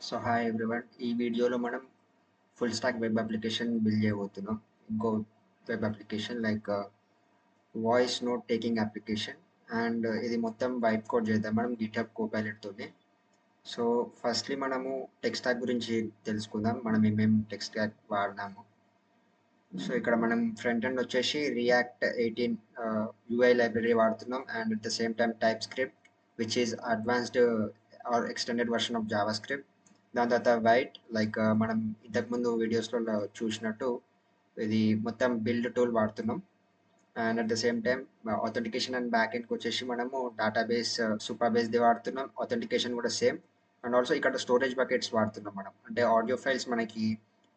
So hi everyone. ఈ వీడియోలో మనం full stock web application build చేయబోతున్నాం. ఇంకో web application like voice note taking application. And ఇది మొత్తం వైట్ కోడ్ చేద్దాం మనం గిట్హబ్ కోపైలట్తోనే. సో ఫస్ట్లీ మనము టెక్ స్టాక్ గురించి తెలుసుకుందాం, మనం ఏమేమి టెక్ స్టాక్ వాడినాము. సో ఇక్కడ మనం ఫ్రంట్ ఎండ్ వచ్చేసి రియాక్ట్ 18 యూఐ లైబ్రరీ వాడుతున్నాం. And at the same time TypeScript which is advanced or extended version of JavaScript. దాని తర్వాత వైట్ లైక్ మనం ఇంతకుముందు వీడియోస్లో చూసినట్టు ఇది మొత్తం బిల్డ్ టూల్ వాడుతున్నాం. And at the same time authentication and back ఎండ్కి వచ్చేసి మనము డేటాబేస్ సూపర్ బేస్ది వాడుతున్నాం. ఆథెంటికేషన్ కూడా సేమ్. అండ్ ఆల్సో ఇక్కడ స్టోరేజ్ బకెట్స్ వాడుతున్నాం మనం. అంటే ఆడియో ఫైల్స్ మనకి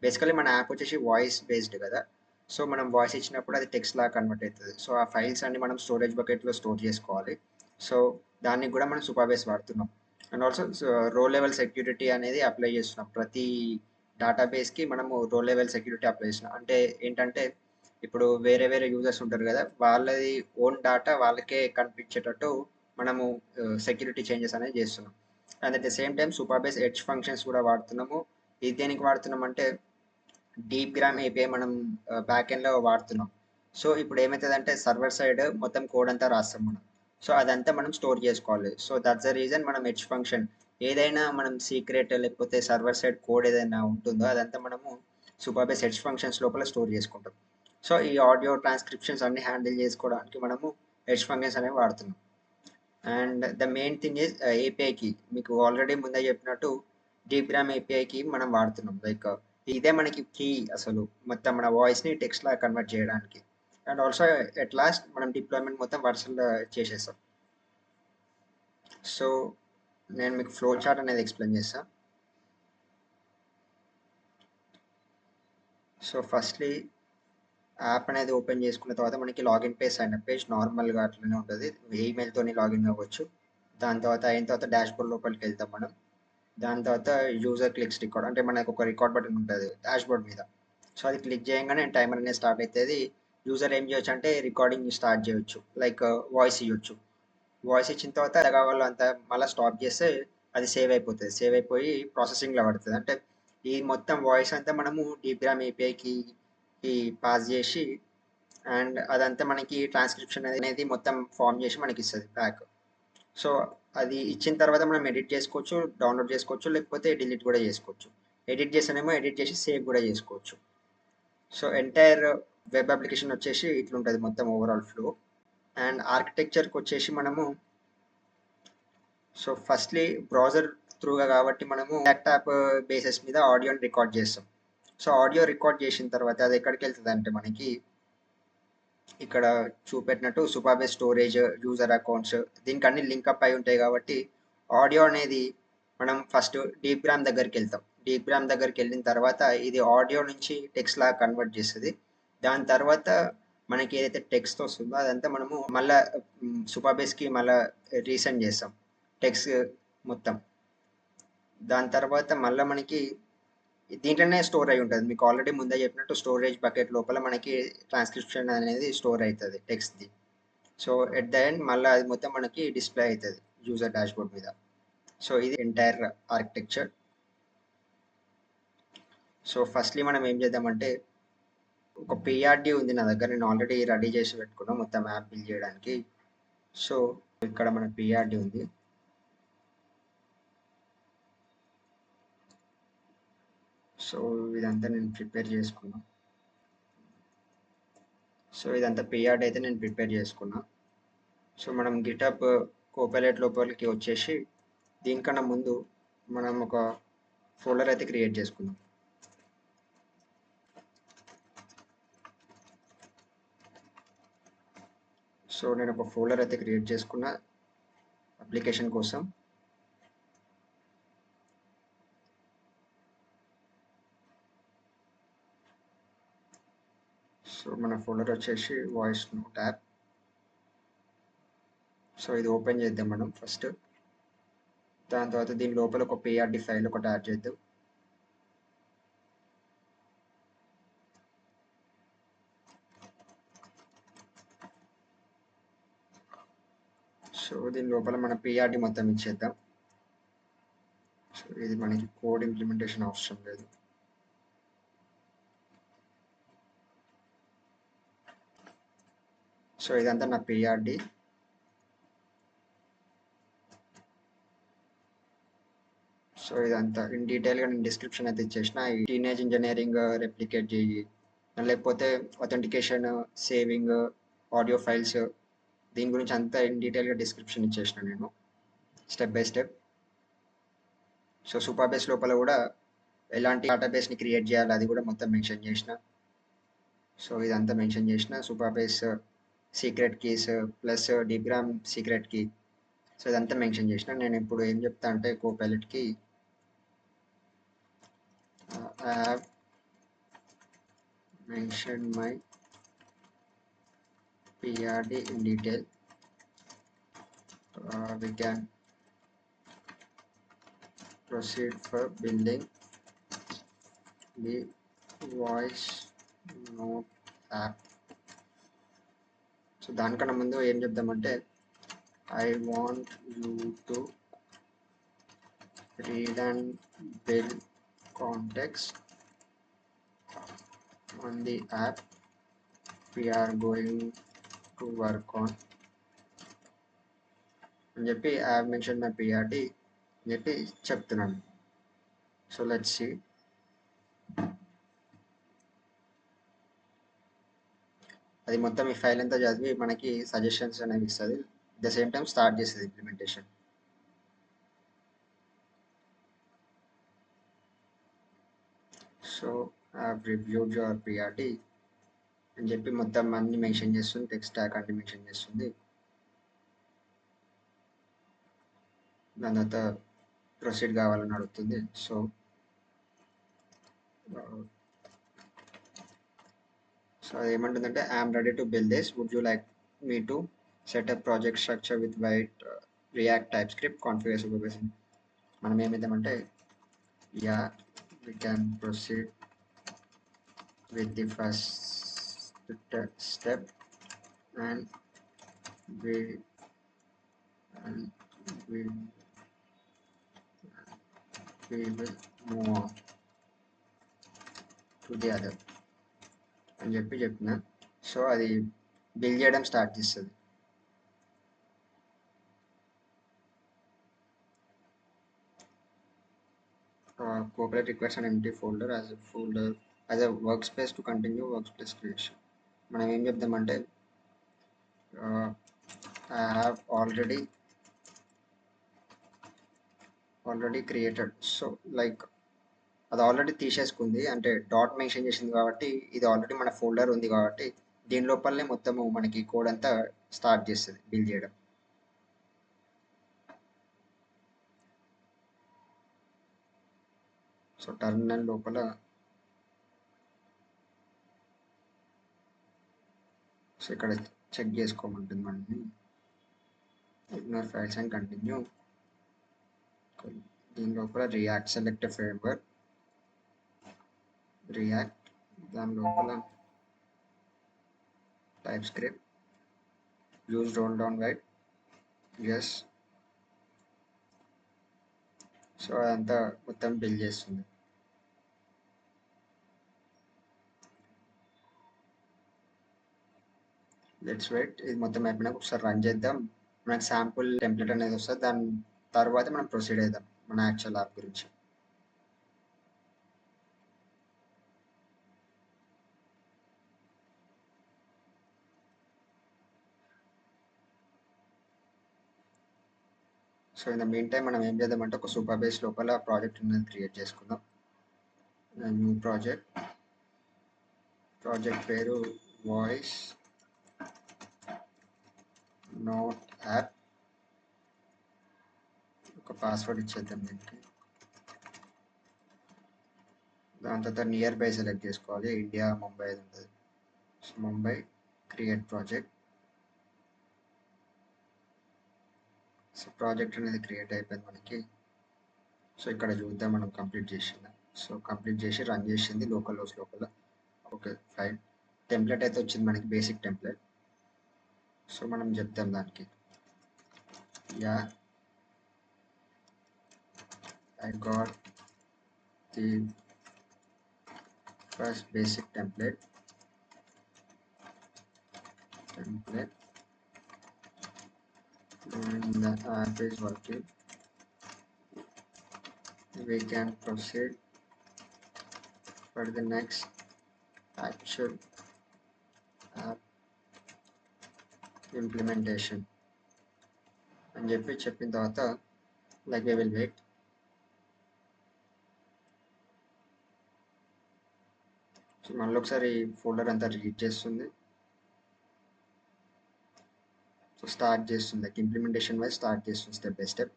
బేసికలీ మన యాప్ వచ్చేసి వాయిస్ బేస్డ్ కదా. సో మనం వాయిస్ ఇచ్చినప్పుడు అది టెక్స్ట్ లాగా కన్వర్ట్ అవుతుంది. సో ఆ ఫైల్స్ అన్ని మనం స్టోరేజ్ బకెట్లో స్టోర్ చేసుకోవాలి. సో దానికి కూడా మనం సూపర్ బేస్ వాడుతున్నాం. అండ్ ఆల్సో రో లెవెల్ సెక్యూరిటీ అనేది అప్లై చేస్తున్నాం. ప్రతి డేటాబేస్కి మనము రో లెవెల్ సెక్యూరిటీ అప్లై చేస్తున్నాం. అంటే ఏంటంటే ఇప్పుడు వేరే వేరే యూజర్స్ ఉంటారు కదా, వాళ్ళది ఓన్ డేటా వాళ్ళకే కనిపించేటట్టు మనము సెక్యూరిటీ చేంజెస్ అనేది చేస్తున్నాం. And at the same time super base edge functions కూడా వాడుతున్నాము. ఇది దేనికి వాడుతున్నాం అంటే డీప్ గ్రామ్ ఏపీఐ మనం బ్యాక్ ఎండ్లో వాడుతున్నాం. సో ఇప్పుడు ఏమవుతుందంటే సర్వర్ సైడ్ మొత్తం కోడ్ అంతా రాస్తాం మనం. సో అదంతా మనం స్టోర్ చేసుకోవాలి. సో దట్స్ ద రీజన్ మనం ఎడ్జ్ ఫంక్షన్ ఏదైనా మనం సీక్రెట్ లేకపోతే సర్వర్ సైడ్ కోడ్ ఏదైనా ఉంటుందో అదంతా మనము సూపర్ బేస్ ఎడ్జ్ ఫంక్షన్స్ లోపల స్టోర్ చేసుకుంటాం. సో ఈ ఆడియో ట్రాన్స్క్రిప్షన్స్ అన్ని హ్యాండిల్ చేసుకోవడానికి మనము ఎడ్జ్ ఫంక్షన్స్ అనేవి వాడుతున్నాం. And the main thing is ఏపీఐకి మీకు ఆల్రెడీ ముందే చెప్పినట్టు డీప్ గ్రామ్ ఏపీఐకి మనం వాడుతున్నాం. లైక్ ఇదే మనకి కీ అసలు మొత్తం మన వాయిస్ని టెక్స్ట్ లాగా కన్వర్ట్ చేయడానికి. అండ్ ఆల్సో ఎట్ లాస్ట్ మనం డిప్లాయ్మెంట్ మొత్తం వర్షన్లో చేసేస్తాం. సో నేను మీకు ఫ్లో చార్ట్ అనేది ఎక్స్ప్లెయిన్ చేస్తాను. సో ఫస్ట్లీ యాప్ అనేది ఓపెన్ చేసుకున్న తర్వాత మనకి login page sign up page నార్మల్గా అట్లనే ఉంటుంది. ఈమెయిల్తో లాగిన్ అవ్వచ్చు. దాని తర్వాత అయిన తర్వాత డాష్ బోర్డ్ లోపలికి వెళ్తాం మనం. దాని తర్వాత యూజర్ క్లిక్స్ రికార్డ్ అంటే మనకు ఒక రికార్డ్ బటన్ ఉంటుంది డాష్ బోర్డ్ మీద. సో అది క్లిక్ చేయగానే టైమర్ అనేది స్టార్ట్ అవుతుంది. యూజర్ ఏం చేయొచ్చు అంటే రికార్డింగ్ స్టార్ట్ చేయొచ్చు, లైక్ వాయిస్ ఇవ్వచ్చు. వాయిస్ ఇచ్చిన తర్వాత ఎంత కావాలో అంత మళ్ళీ స్టాప్ చేస్తే అది సేవ్ అయిపోతుంది. సేవ్ అయిపోయి ప్రాసెసింగ్లో పడుతుంది. అంటే ఈ మొత్తం వాయిస్ అంతా మనము డీప్ గ్రామ్ ఏపీఐకి పాస్ చేసి అండ్ అదంతా మనకి ట్రాన్స్క్రిప్షన్ అనేది మొత్తం ఫామ్ చేసి మనకి ఇస్తుంది బ్యాక్. సో అది ఇచ్చిన తర్వాత మనం ఎడిట్ చేసుకోవచ్చు, డౌన్లోడ్ చేసుకోవచ్చు, లేకపోతే డిలీట్ కూడా చేసుకోవచ్చు. ఎడిట్ చేసానేమో ఎడిట్ చేసి సేవ్ కూడా చేసుకోవచ్చు. సో ఎంటైర్ వెబ్ అప్లికేషన్ వచ్చేసి ఇట్లుంటుంది మొత్తం ఓవరాల్ ఫ్లో. అండ్ ఆర్కిటెక్చర్కి వచ్చేసి మనము సో ఫస్ట్లీ బ్రౌజర్ త్రూగా కాబట్టి మనము ల్యాప్టాప్ బేసిస్ మీద ఆడియోని రికార్డ్ చేస్తాం. సో ఆడియో రికార్డ్ చేసిన తర్వాత అది ఎక్కడికి వెళ్తుంది అంటే మనకి ఇక్కడ చూపెట్టినట్టు Supabase storage user accounts దీనికి అన్ని లింక్అప్ అయి ఉంటాయి. కాబట్టి ఆడియో అనేది మనం ఫస్ట్ డీప్ గ్రామ్ దగ్గరికి వెళ్తాం. డీప్ గ్రామ్ దగ్గరికి వెళ్ళిన తర్వాత ఇది ఆడియో నుంచి టెక్స్ట్ లాగా కన్వర్ట్ చేస్తుంది. దాని తర్వాత మనకి ఏదైతే టెక్స్ట్ వస్తుందో అదంతా మనము మళ్ళీ సూపర్ బేస్కి మళ్ళీ రీసెండ్ చేస్తాం టెక్స్ట్ మొత్తం. దాని తర్వాత మళ్ళీ మనకి దీంట్లోనే స్టోర్ అయి ఉంటుంది. మీకు ఆల్రెడీ ముందే చెప్పినట్టు స్టోరేజ్ బకెట్ లోపల మనకి ట్రాన్స్క్రిప్షన్ అనేది స్టోర్ అవుతుంది టెక్స్ట్ది. సో ఎట్ ద ఎండ్ మళ్ళీ అది మొత్తం మనకి డిస్ప్లే అవుతుంది యూజర్ డాష్బోర్డ్ మీద. సో ఇది ఎంటైర్ ఆర్కిటెక్చర్. సో ఫస్ట్లీ మనం ఏం చేద్దామంటే ఒక పిఆర్డి ఉంది నా దగ్గర, నేను ఆల్రెడీ రెడీ చేసి పెట్టుకున్నాను మొత్తం యాప్ బిల్డ్ చేయడానికి. సో ఇక్కడ మన పిఆర్డి ఉంది. సో ఇదంతా నేను ప్రిపేర్ చేసుకున్నా. సో ఇదంతా పిఆర్డి అయితే నేను ప్రిపేర్ చేసుకున్నా. సో మనం గిటప్ కోపైలట్ లోపలికి వచ్చేసి దీనికన్నా ముందు మనం ఒక ఫోల్డర్ అయితే క్రియేట్ చేసుకుందాం. సో నేను ఒక ఫోల్డర్ అయితే క్రియేట్ చేసుకున్నా అప్లికేషన్ కోసం. సో మన ఫోల్డర్ వచ్చేసి వాయిస్ నోట్ యాప్. సో ఇది ఓపెన్ చేద్దాం మనం ఫస్ట్. దాని తర్వాత దీని లోపల ఒక పిఆర్డి ఫైల్ ఒకటి యాడ్ చేద్దాం. సో దీని లోపల మన పిఆర్డి మొత్తం ఇచ్చేద్దాం. సో ఇది మనకి కోడ్ ఇంప్లిమెంటేషన్ అవసరం లేదు. సో ఇదంతా నా పిఆర్డి. సో ఇదంతా ఇన్ డీటెయిల్గా నేను డిస్క్రిప్షన్ అయితే ఇచ్చేసిన. ఈ టీనేజ్ ఇంజనీరింగ్ రెప్లికేట్ చేయి, లేకపోతే అథెంటికేషన్, సేవింగ్, ఆడియో ఫైల్స్, దీని గురించి అంతా ఇన్ డీటెయిల్గా డిస్క్రిప్షన్ ఇచ్చేసిన నేను స్టెప్ బై స్టెప్. సో సూపర్బేస్ లోపల కూడా ఎలాంటి డేటాబేస్ని క్రియేట్ చేయాలి అది కూడా మొత్తం మెన్షన్ చేసిన. సో ఇదంతా మెన్షన్ చేసిన. Supabase secret keys plus Deepgram secret key, so ఇదంతా మెన్షన్ చేసిన. నేను ఇప్పుడు ఏం చెప్తా అంటే కోపైలట్కి I have mentioned my PRD in detail. We can proceed for building the voice note app. So దానికన్నా ముందు ఏం చెప్దామంటే I want you to read and build context on the app we are going to work on అని చెప్పి I have mentioned my PRD అని చెప్పి చెప్తున్నాను. So let's see. అది మొత్తం ఈ ఫైల్ అంతా చదివి మనకి సజెషన్స్ అనేవి ఇస్తుంది. ద సేమ్ టైం స్టార్ట్ చేస్తుంది implementation. So I have reviewed your PRD అని చెప్పి మొత్తం అన్ని మెన్షన్ చేస్తుంది, టెక్స్ట్ స్టాక్ అన్ని మెన్షన్ చేస్తుంది. దాని తర్వాత ప్రొసీడ్ కావాలని అడుగుతుంది. సో అది ఏమంటుందంటే I'm ready to build this, would you like me to set up project structure with Vite React TypeScript configure supervising. మనం ఏమిద్దామంటే yeah we can proceed with the first step and we will move on to the other అని చెప్పిన. So అది build చేయడం start చేస్తుంది. Copilot requires an empty folder as a workspace to continue workspace creation. మనం ఏం చెప్దామంటే I have already created. So like అది already తీసేసుకుంది, అంటే dot mention చేసింది కాబట్టి ఇది ఆల్రెడీ మన ఫోల్డర్ ఉంది కాబట్టి దీని లోపలనే మొత్తము మనకి కోడ్ అంతా స్టార్ట్ చేస్తుంది బిల్డ్ చేయడం. సో టర్మినల్ లోపల సో ఇక్కడ చెక్ చేసుకోమంటుంది మనని. Ignore files and continue. దీని లోపల రియాక్ట్ సెలెక్ట్ ఫ్రేమ్వర్క్, రియాక్ట్, దాని లోపల TypeScript, use roll down Vite, yes. So అదంతా మొత్తం బిల్డ్ చేస్తుంది. Let's wait. ఇది మొత్తం అయిపోయినాక ఒకసారి రన్ చేద్దాం. మనకి శాంపుల్ టెంప్లెట్ అనేది వస్తుంది. దాని తర్వాత మనం ప్రొసీడ్ అవుదాం మన యాక్చువల్ యాప్ గురించి. So in the mean time మనం ఏం చేద్దామంటే ఒక సూపర్ బేస్ లోపల ప్రాజెక్ట్ అనేది క్రియేట్ చేసుకుందాం. న్యూ ప్రాజెక్ట్ పేరు వాయిస్ నోట్ యాప్. ఒక పాస్వర్డ్ ఇచ్చేద్దాం దీనికి. దాని తర్వాత నియర్ బై సెలెక్ట్ చేసుకోవాలి. ఇండియా, ముంబై అది ఉంటుంది. So Mumbai, create project. So project అనేది క్రియేట్ అయిపోయింది మనకి. సో ఇక్కడ చూద్దాం మనం కంప్లీట్ చేసిందా. సో కంప్లీట్ చేసి రన్ చేసింది లోకల్ హోస్ట్ లోపల. Okay fine. టెంప్లెట్ అయితే వచ్చింది మనకి, బేసిక్ టెంప్లెట్. సో మనం చెప్తాం దానికి yeah I got the first basic template and the app is working. We can proceed for the next actual app implementation అని చెప్పిన తర్వాత like we will wait. So మళ్ళీ ఒకసారి ఫోల్డర్ అంతా రీడ్ చేస్తుంది. సో స్టార్ట్ చేస్తుంది, లైక్ ఇంప్లిమెంటేషన్ వైజ్ స్టార్ట్ చేస్తుంది step by step.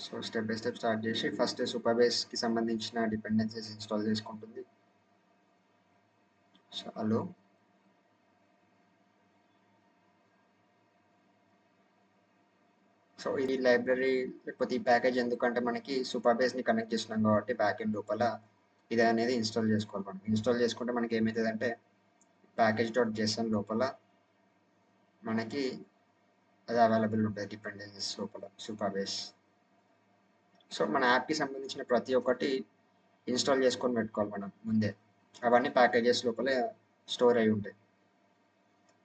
So step by step start చేసి ఫస్ట్ సూపర్బేస్కి సంబంధించిన డిపెండెన్సీస్ ఇన్స్టాల్ చేసుకుంటుంది. సో హలో, సో ఈ లైబ్రరీ లేకపోతే ఈ ప్యాకేజ్ ఎందుకంటే మనకి సూపర్బేస్ని కనెక్ట్ చేస్తున్నాం కాబట్టి బ్యాక్ ఎండ్ లోపల ఇది అనేది ఇన్స్టాల్ చేసుకోవాలి. మనం ఇన్స్టాల్ చేసుకుంటే మనకి ఏమవుతుందంటే package.json లోపల మనకి అది అవైలబుల్ ఉంటుంది డిపెండెన్సీస్ లోపల సూపర్బేస్. సో మన యాప్కి సంబంధించిన ప్రతి ఒక్కటి ఇన్స్టాల్ చేసుకొని పెట్టుకోవాలి మనం ముందే. అవన్నీ ప్యాకేజెస్ లోపల స్టోర్ అయి ఉంటాయి.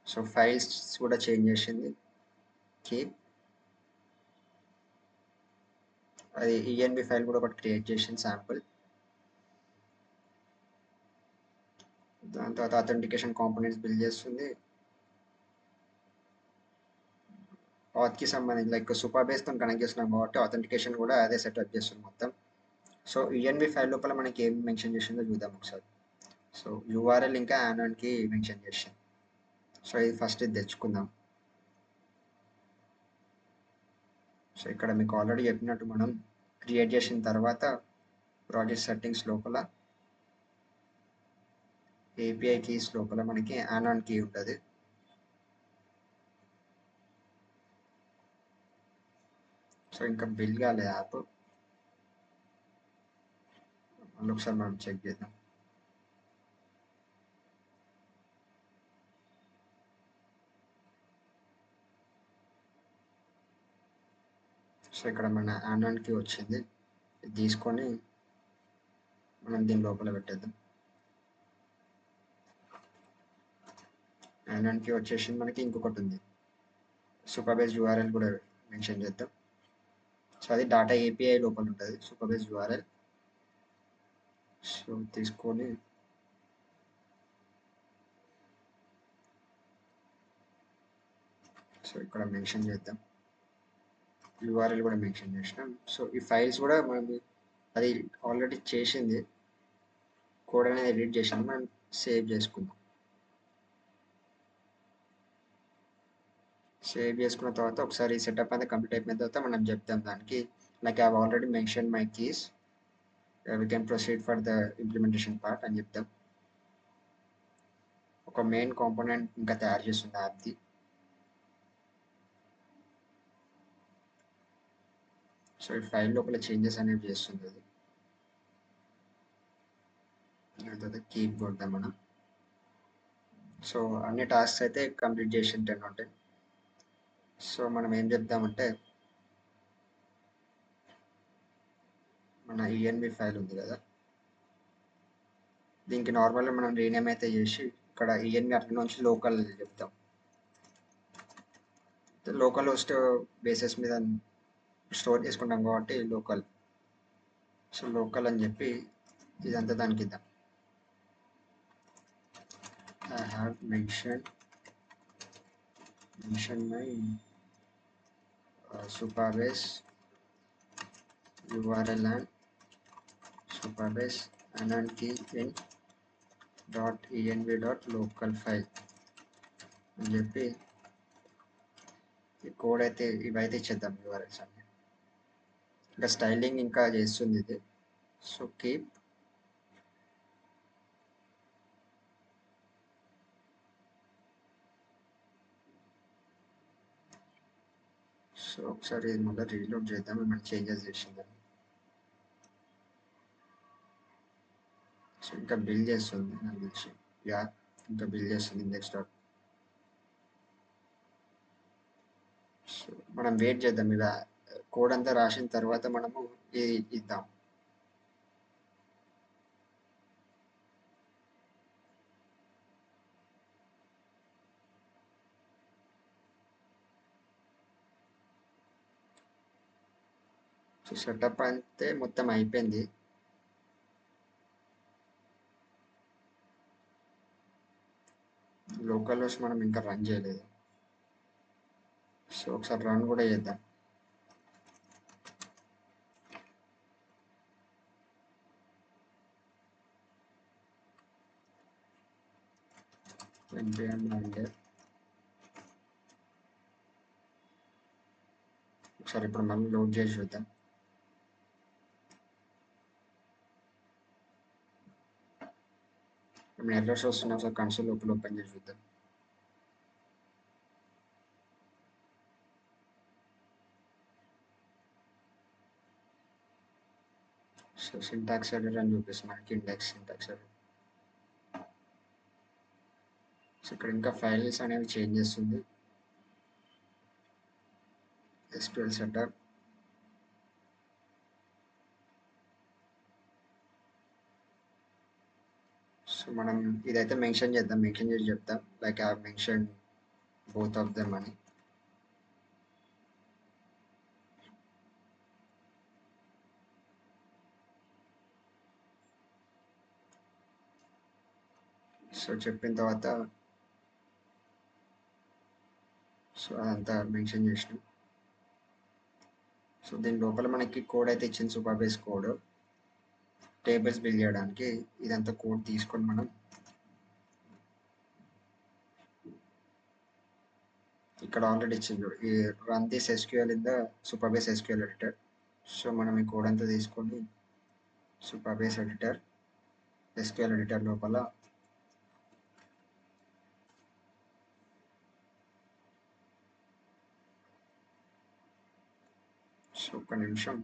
సో ఫైల్స్ కూడా చేంజ్ చేసింది. కీప్ అది ఈఎన్బి ఫైల్ కూడా ఒకటి క్రియేట్ చేసింది శాంపుల్. దాని తర్వాత అథెంటికేషన్ కాంపోనెంట్స్ బిల్డ్ చేస్తుంది. ఆత్కి సంబంధించి లైక్ సూపర్బేస్తో కనెక్ట్ చేస్తున్నాం కాబట్టి అథెంటికేషన్ కూడా అదే సెటప్ చేస్తుంది మొత్తం. సో ఈఎన్బి ఫైల్ లోపల మనకి ఏం మెన్షన్ చేసిందో చూద్దాం ఒకసారి. సో యూఆర్ఎల్ ఇంకా యానాన్కి మెన్షన్ చేసింది. సో ఇది ఫస్ట్ ఇది తెచ్చుకుందాం. సో ఇక్కడ మీకు ఆల్రెడీ చెప్పినట్టు మనం క్రియేట్ చేసిన తర్వాత ప్రాజెక్ట్ సెట్టింగ్స్ లోపల ఏపీఐ కీస్ లోపల మనకి యానాన్ కీ ఉంటుంది. సో ఇంకా బిల్డ్ కాలేదు యాప్, మళ్ళీ ఒకసారి మనం చెక్ చేద్దాం. సో ఇక్కడ మన యానాన్కి వచ్చింది, ఇది తీసుకొని మనం దీని లోపల పెట్టేద్దాం. యానాన్కి వచ్చేసింది. మనకి ఇంకొకటి ఉంది సూపర్బేస్ యూఆర్ఎల్ కూడా మెన్షన్ చేద్దాం. సో అది డాటా ఏపీఐ లోపల ఉంటుంది సూపర్బేస్ యూఆర్ఎల్. సో తీసుకొని సో ఇక్కడ మెన్షన్ చేద్దాం, యూఆర్ఎల్ కూడా మెన్షన్ చేసినాం. సో ఈ ఫైల్స్ కూడా మనం అది ఆల్రెడీ చేసింది, కోడ్ అనేది ఎడిట్ చేసింది, మనం సేవ్ చేసుకుందాం. సేవ్ చేసుకున్న తర్వాత ఒకసారి సెటప్ అనేది కంప్లీట్ అయిపోయిన తర్వాత మనం చెప్తాం దానికి like I have already mention my keys, we can proceed for the implementation part అని చెప్తాం. ఒక మెయిన్ కాంపోనెంట్ ఇంకా తయారు చేస్తుంది యాప్ది. సో ఈ ఫైల్ లోపల చేంజెస్ అనేవి చేస్తుంది అది. దాని తర్వాత కీప్ కొడదాం మనం. సో అన్ని టాస్క్స్ అయితే కంప్లీట్ చేసి ఉంటాయి. సో మనం ఏం చెప్దామంటే మన ఈఎన్బి ఫైల్ ఉంది కదా, దీనికి నార్మల్గా మనం రీనేమ్ అయితే చేసి ఇక్కడ ఈఎన్బి అట్ల నుంచి లోకల్ చెప్తాం. లోకల్ హోస్ట్ బేసెస్ మీద స్టోర్ చేసుకుంటాం కాబట్టి లోకల్. సో లోకల్ అని చెప్పి ఇదంతా దానికి ఇద్దాం. I have mentioned my Supabase URL and Supabase anon key in .env.local file అని చెప్పి ఈ కోడ్ అయితే ఇవైతే ఇచ్చేద్దాం యూఆర్ఎల్స్ అన్ని. ఇంకా స్టైలింగ్ ఇంకా చేస్తుంది ఇది. సో కీప్ సో ఒకసారి మళ్ళీ రీలోడ్ చేద్దాం, ఏమైనా చేంజెస్ చేసిందని. సో ఇంకా బిల్డ్ చేస్తుంది నాకు తెలిసి, యా ఇంకా బిల్డ్ చేస్తుంది ఇండెక్స్ డాట్. మనం వెయిట్ చేద్దాం, ఇలా కోడ్ అంతా రాసిన తర్వాత మనము ఇది ఇద్దాం. సో సెటప్ అయితే మొత్తం అయిపోయింది. లోకల్ హోస్ట్ మనం ఇంకా రన్ చేయలేదు. సో ఒకసారి రన్ కూడా చేద్దాం. npm అంటే ఒకసారి ఇప్పుడు మళ్ళీ లోడ్ చేసి చూద్దాం. ఏమైనా ఎర్రర్స్ వస్తున్నా సో కన్సోల్ లోపల ఓపెన్ చేసి చూద్దాం. సో సింటాక్స్ ఎర్రర్ అని చూపిస్తుంది మనకి, ఇండెక్స్ సింటాక్స్ ఎర్రర్. సో ఇక్కడ ఇంకా ఫైల్స్ అనేవి చేంజ్ చేస్తుంది. SQL setup. సో మనం ఇదైతే మెన్షన్ చేద్దాం, మెన్షన్ చేసి చెప్తాం like I have mention both of them అని. సో చెప్పిన తర్వాత సో అదంతా మెన్షన్ చేసినాం. సో దీని లోపల మనకి కోడ్ అయితే ఇచ్చింది, super base code tables build చేయడానికి. ఇదంతా కోడ్ తీసుకొని మనం ఇక్కడ ఆల్రెడీ ఇచ్చిండు ఈ run this SQL in the super base SQL editor. So మనం ఈ కోడ్ అంతా తీసుకొని super base editor SQL editor లోపల సో ఒక్క నిమిషం,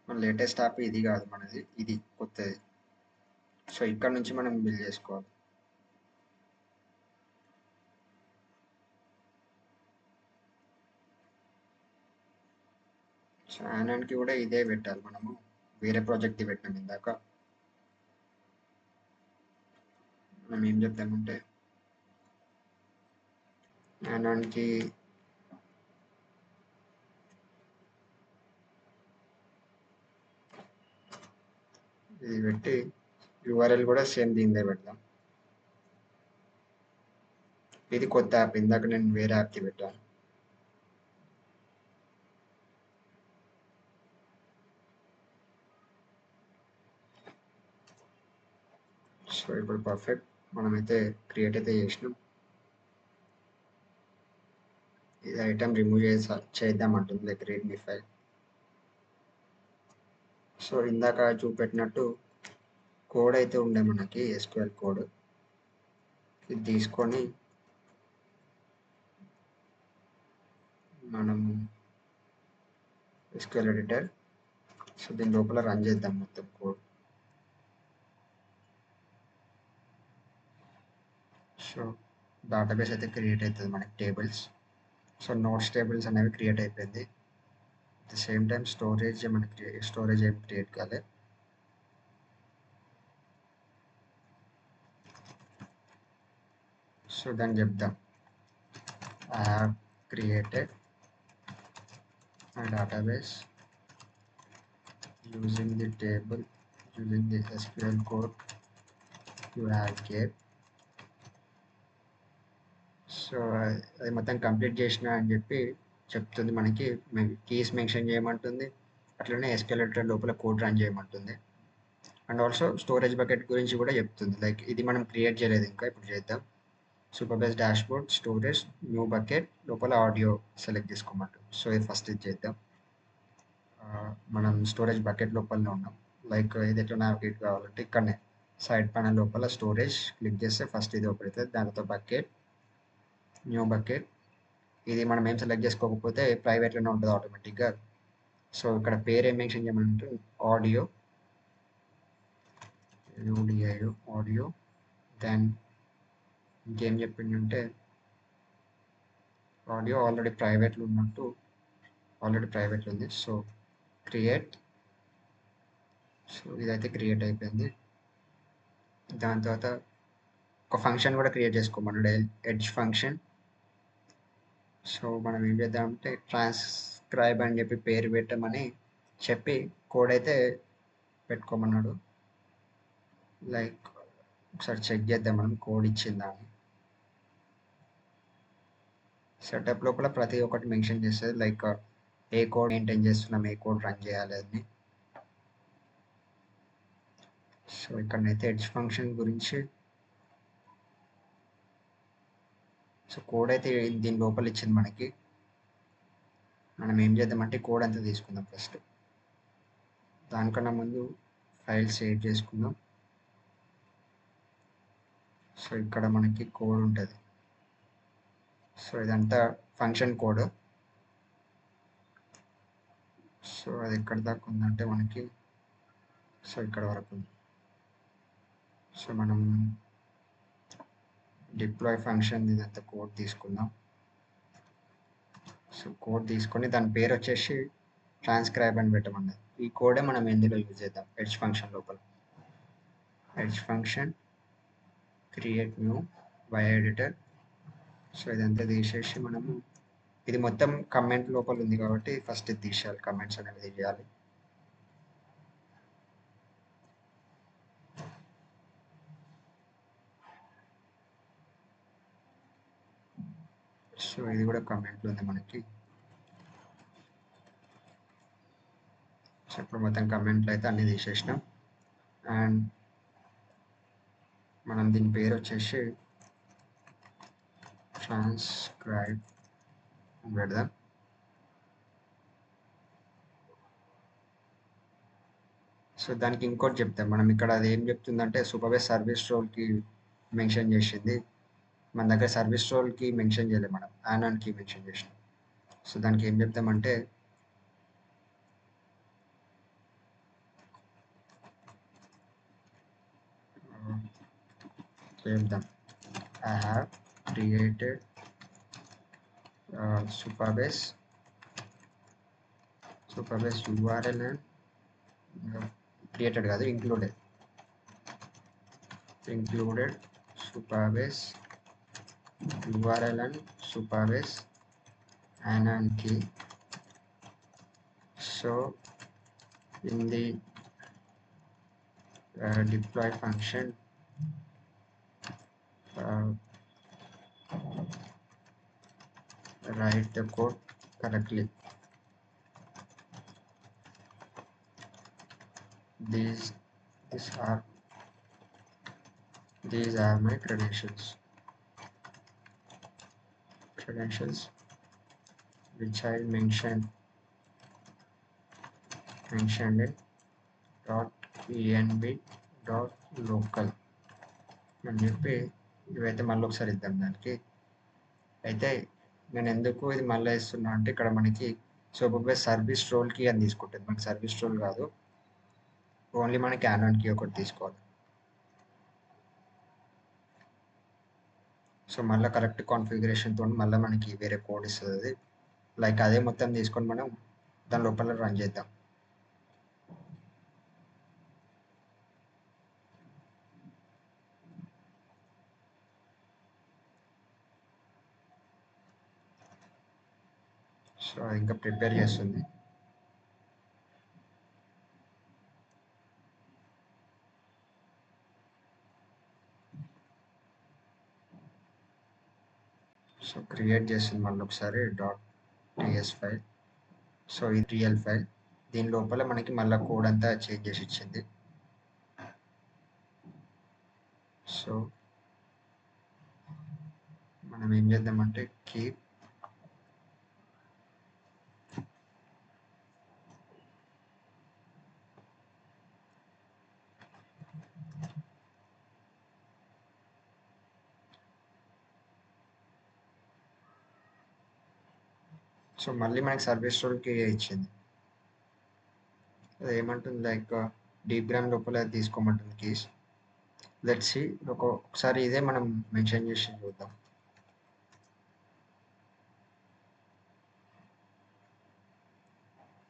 మన లేటెస్ట్ యాప్ ఇది కాదు మనది, ఇది కొత్తది. సో ఇక్కడ నుంచి మనం బిల్డ్ చేసుకోవాలి. సో యానాన్కి కూడా ఇదే పెట్టాలి, మనము వేరే ప్రాజెక్ట్ది పెట్టినాం ఇందాక. మనం ఏం చెప్తామంటే యానాన్కి ఇది పెట్టి URL కూడా సేమ్ దీనిదే పెడదాం. ఇది కొత్త యాప్, ఇందాక నేను వేరే యాప్కి పెట్టాను. సో ఇప్పుడు పర్ఫెక్ట్, మనమైతే క్రియేట్ అయితే చేసినాం. ఇది ఐటమ్ రిమూవ్ చేద్దామంటుంది లైక్ రీడ్మీ ఫైల్. సో ఇందాక చూపెట్టినట్టు కోడ్ అయితే ఉండే మనకి SQL కోడ్, ఇది తీసుకొని మనము SQL ఎడిటర్ సో దీని లోపల రన్ చేద్దాం మొత్తం కోడ్. సో డేటాబేస్ అయితే క్రియేట్ అవుతుంది మనకి, టేబుల్స్. సో నోట్స్ టేబుల్స్ అనేవి క్రియేట్ అయిపోయింది. At the same time storage మనకి స్టోరేజ్ ఏం క్రియేట్ కాలే. సో దాన్ని చెప్దాం, I have created a database using the table using the SQL code you have gave. So అది మొత్తం కంప్లీట్ చేసిన అని చెప్పి చెప్తుంది మనకి, కీస్ మెన్షన్ చేయమంటుంది, అట్లనే SQL ఎడిటర్ లోపల కోడ్ రన్ చేయమంటుంది. అండ్ ఆల్సో స్టోరేజ్ బకెట్ గురించి కూడా చెప్తుంది, లైక్ ఇది మనం క్రియేట్ చేయలేదు ఇంకా, ఇప్పుడు చేద్దాం. Super base dashboard storage new bucket లోపల ఆడియో సెలెక్ట్ చేసుకోమంటుంది. సో ఇది ఫస్ట్ ఇది చేద్దాం. మనం స్టోరేజ్ బకెట్ లోపలనే ఉన్నాం, లైక్ ఇది ఎట్లా నావిగేట్ కావాలంటే ఇక్కడనే సైడ్ ప్యానల్ లోపల స్టోరేజ్ క్లిక్ చేస్తే ఫస్ట్ ఇది ఓపెన్ అవుతుంది, దానితో బకెట్ న్యూ బకెట్. ఇది మనం ఏం సెలెక్ట్ చేసుకోకపోతే ప్రైవేట్లోనే ఉంటుంది ఆటోమేటిక్గా. సో ఇక్కడ పేరు ఏం మెన్షన్ చేయమంటే ఆడియో ఆడియో. దెన్ ఇంకేం చెప్పిందంటే ఆడియో ఆల్రెడీ ప్రైవేట్లో ఉన్నట్టు ఆల్రెడీ ప్రైవేట్లో ఉంది. So create. సో ఇదైతే క్రియేట్ అయిపోయింది. దాని తర్వాత ఒక ఫంక్షన్ కూడా క్రియేట్ చేసుకోమన్నాడు, ఎడ్జ్ ఫంక్షన్. సో మనం ఏం చేద్దామంటే ట్రాన్స్క్రైబ్ అని చెప్పి పేరు పెట్టమని చెప్పి కోడ్ అయితే పెట్టుకోమన్నాడు. లైక్ ఒకసారి చెక్ చేద్దాం మనం కోడ్ ఇచ్చిందా అని. సెటప్ లోపల ప్రతి ఒక్కటి మెన్షన్ చేస్తుంది, లైక్ ఏ కోడ్ మెయింటైన్ చేస్తున్నాం, ఏ కోడ్ రన్ చేయాలి అని. సో ఇక్కడనైతే ఎడ్జ్ ఫంక్షన్ గురించి సో కోడ్ అయితే దీని లోపల ఇచ్చింది మనకి. మనం ఏం చేద్దామంటే కోడ్ అంతా తీసుకుందాం ఫస్ట్. దానికన్నా ముందు ఫైల్ సేవ్ చేసుకుందాం. సో ఇక్కడ మనకి కోడ్ ఉంటుంది. సో ఇదంతా ఫంక్షన్ కోడ్. సో అది ఎక్కడ దాకా ఉందంటే మనకి సో ఇక్కడ వరకు ఉంది. సో మనం డిప్లాయ్ ఫంక్షన్ ఇదంతా కోడ్ తీసుకుందాం. సో కోడ్ తీసుకొని దాని పేరు వచ్చేసి ట్రాన్స్క్రైబ్ అని పెట్టమన్నది. ఈ కోడే మనం ఎందులో యూజ్ చేద్దాం, ఎడ్జ్ ఫంక్షన్ లోపల. Edge function create new by editor. So ఇదంతా తీసేసి మనము ఇది మొత్తం కమెంట్ లోపల ఉంది కాబట్టి ఫస్ట్ ఇది తీసేయాలి, కమెంట్స్ అనేవి తీయాలి. సో ఇది కూడా కమెంట్లో ఉంది మనకి. సో ఇప్పుడు మొత్తం కమెంట్లు అయితే అన్నీ తీసేసినాం. అండ్ మనం దీని పేరు వచ్చేసి ట్రాన్స్క్రైబ్ పెడదాం. సో దానికి ఇంకోటి చెప్తాం మనం ఇక్కడ. అది ఏం చెప్తుందంటే సూపర్వైజ్ సర్వీస్ రోల్కి మెన్షన్ చేసింది. మన దగ్గర సర్వీస్ రోల్కి మెన్షన్ చేయలేదు, మనం యానాన్కి మెన్షన్ చేసినాం. సో దానికి ఏం చెప్తామంటే చెప్దాం I have created Supabase URL and created కాదు included Supabase URL and Supabase anon key. So in the deploy function write the code correctly. These are my credentials which I mentioned in .env.local అని చెప్పి ఇవైతే మళ్ళీ ఒకసారి ఇద్దాం దానికి. అయితే నేను ఎందుకు ఇది మళ్ళీ ఇస్తున్నా అంటే ఇక్కడ మనకి సూపర్వైజ్ సర్వీస్ రోల్కి అని తీసుకుంటుంది, మనకి సర్వీస్ రోల్ కాదు, ఓన్లీ మనకి యానాన్కి ఒకటి తీసుకోవాలి. సో మళ్ళీ కరెక్ట్ కాన్ఫిగరేషన్తో మళ్ళీ మనకి వేరే కోడ్ ఇస్తుంది అది. లైక్ అదే మొత్తం తీసుకొని మనం దాని లోపల రన్ చేద్దాం. సో అది ఇంకా ప్రిపేర్ చేస్తుంది. సో క్రియేట్ చేస్తుంది మళ్ళీ ఒకసారి .ts ఫైల్. సో ఇది రియల్ ఫైల్. దీని లోపల మనకి మళ్ళీ కోడ్ అంతా చేంజ్ చేసి ఇచ్చింది. సో మనం ఏం చేద్దామంటే కీప్ సో మళ్ళీ మనకి సర్వీస్ రోల్కి ఇచ్చింది. అది ఏమంటుంది, లైక్ డీప్గ్రామ్ లోపల తీసుకోమంటుంది కీస్. లెట్స్ సీ ఒకసారి ఇదే మనం మెన్షన్ చేసి చూద్దాం.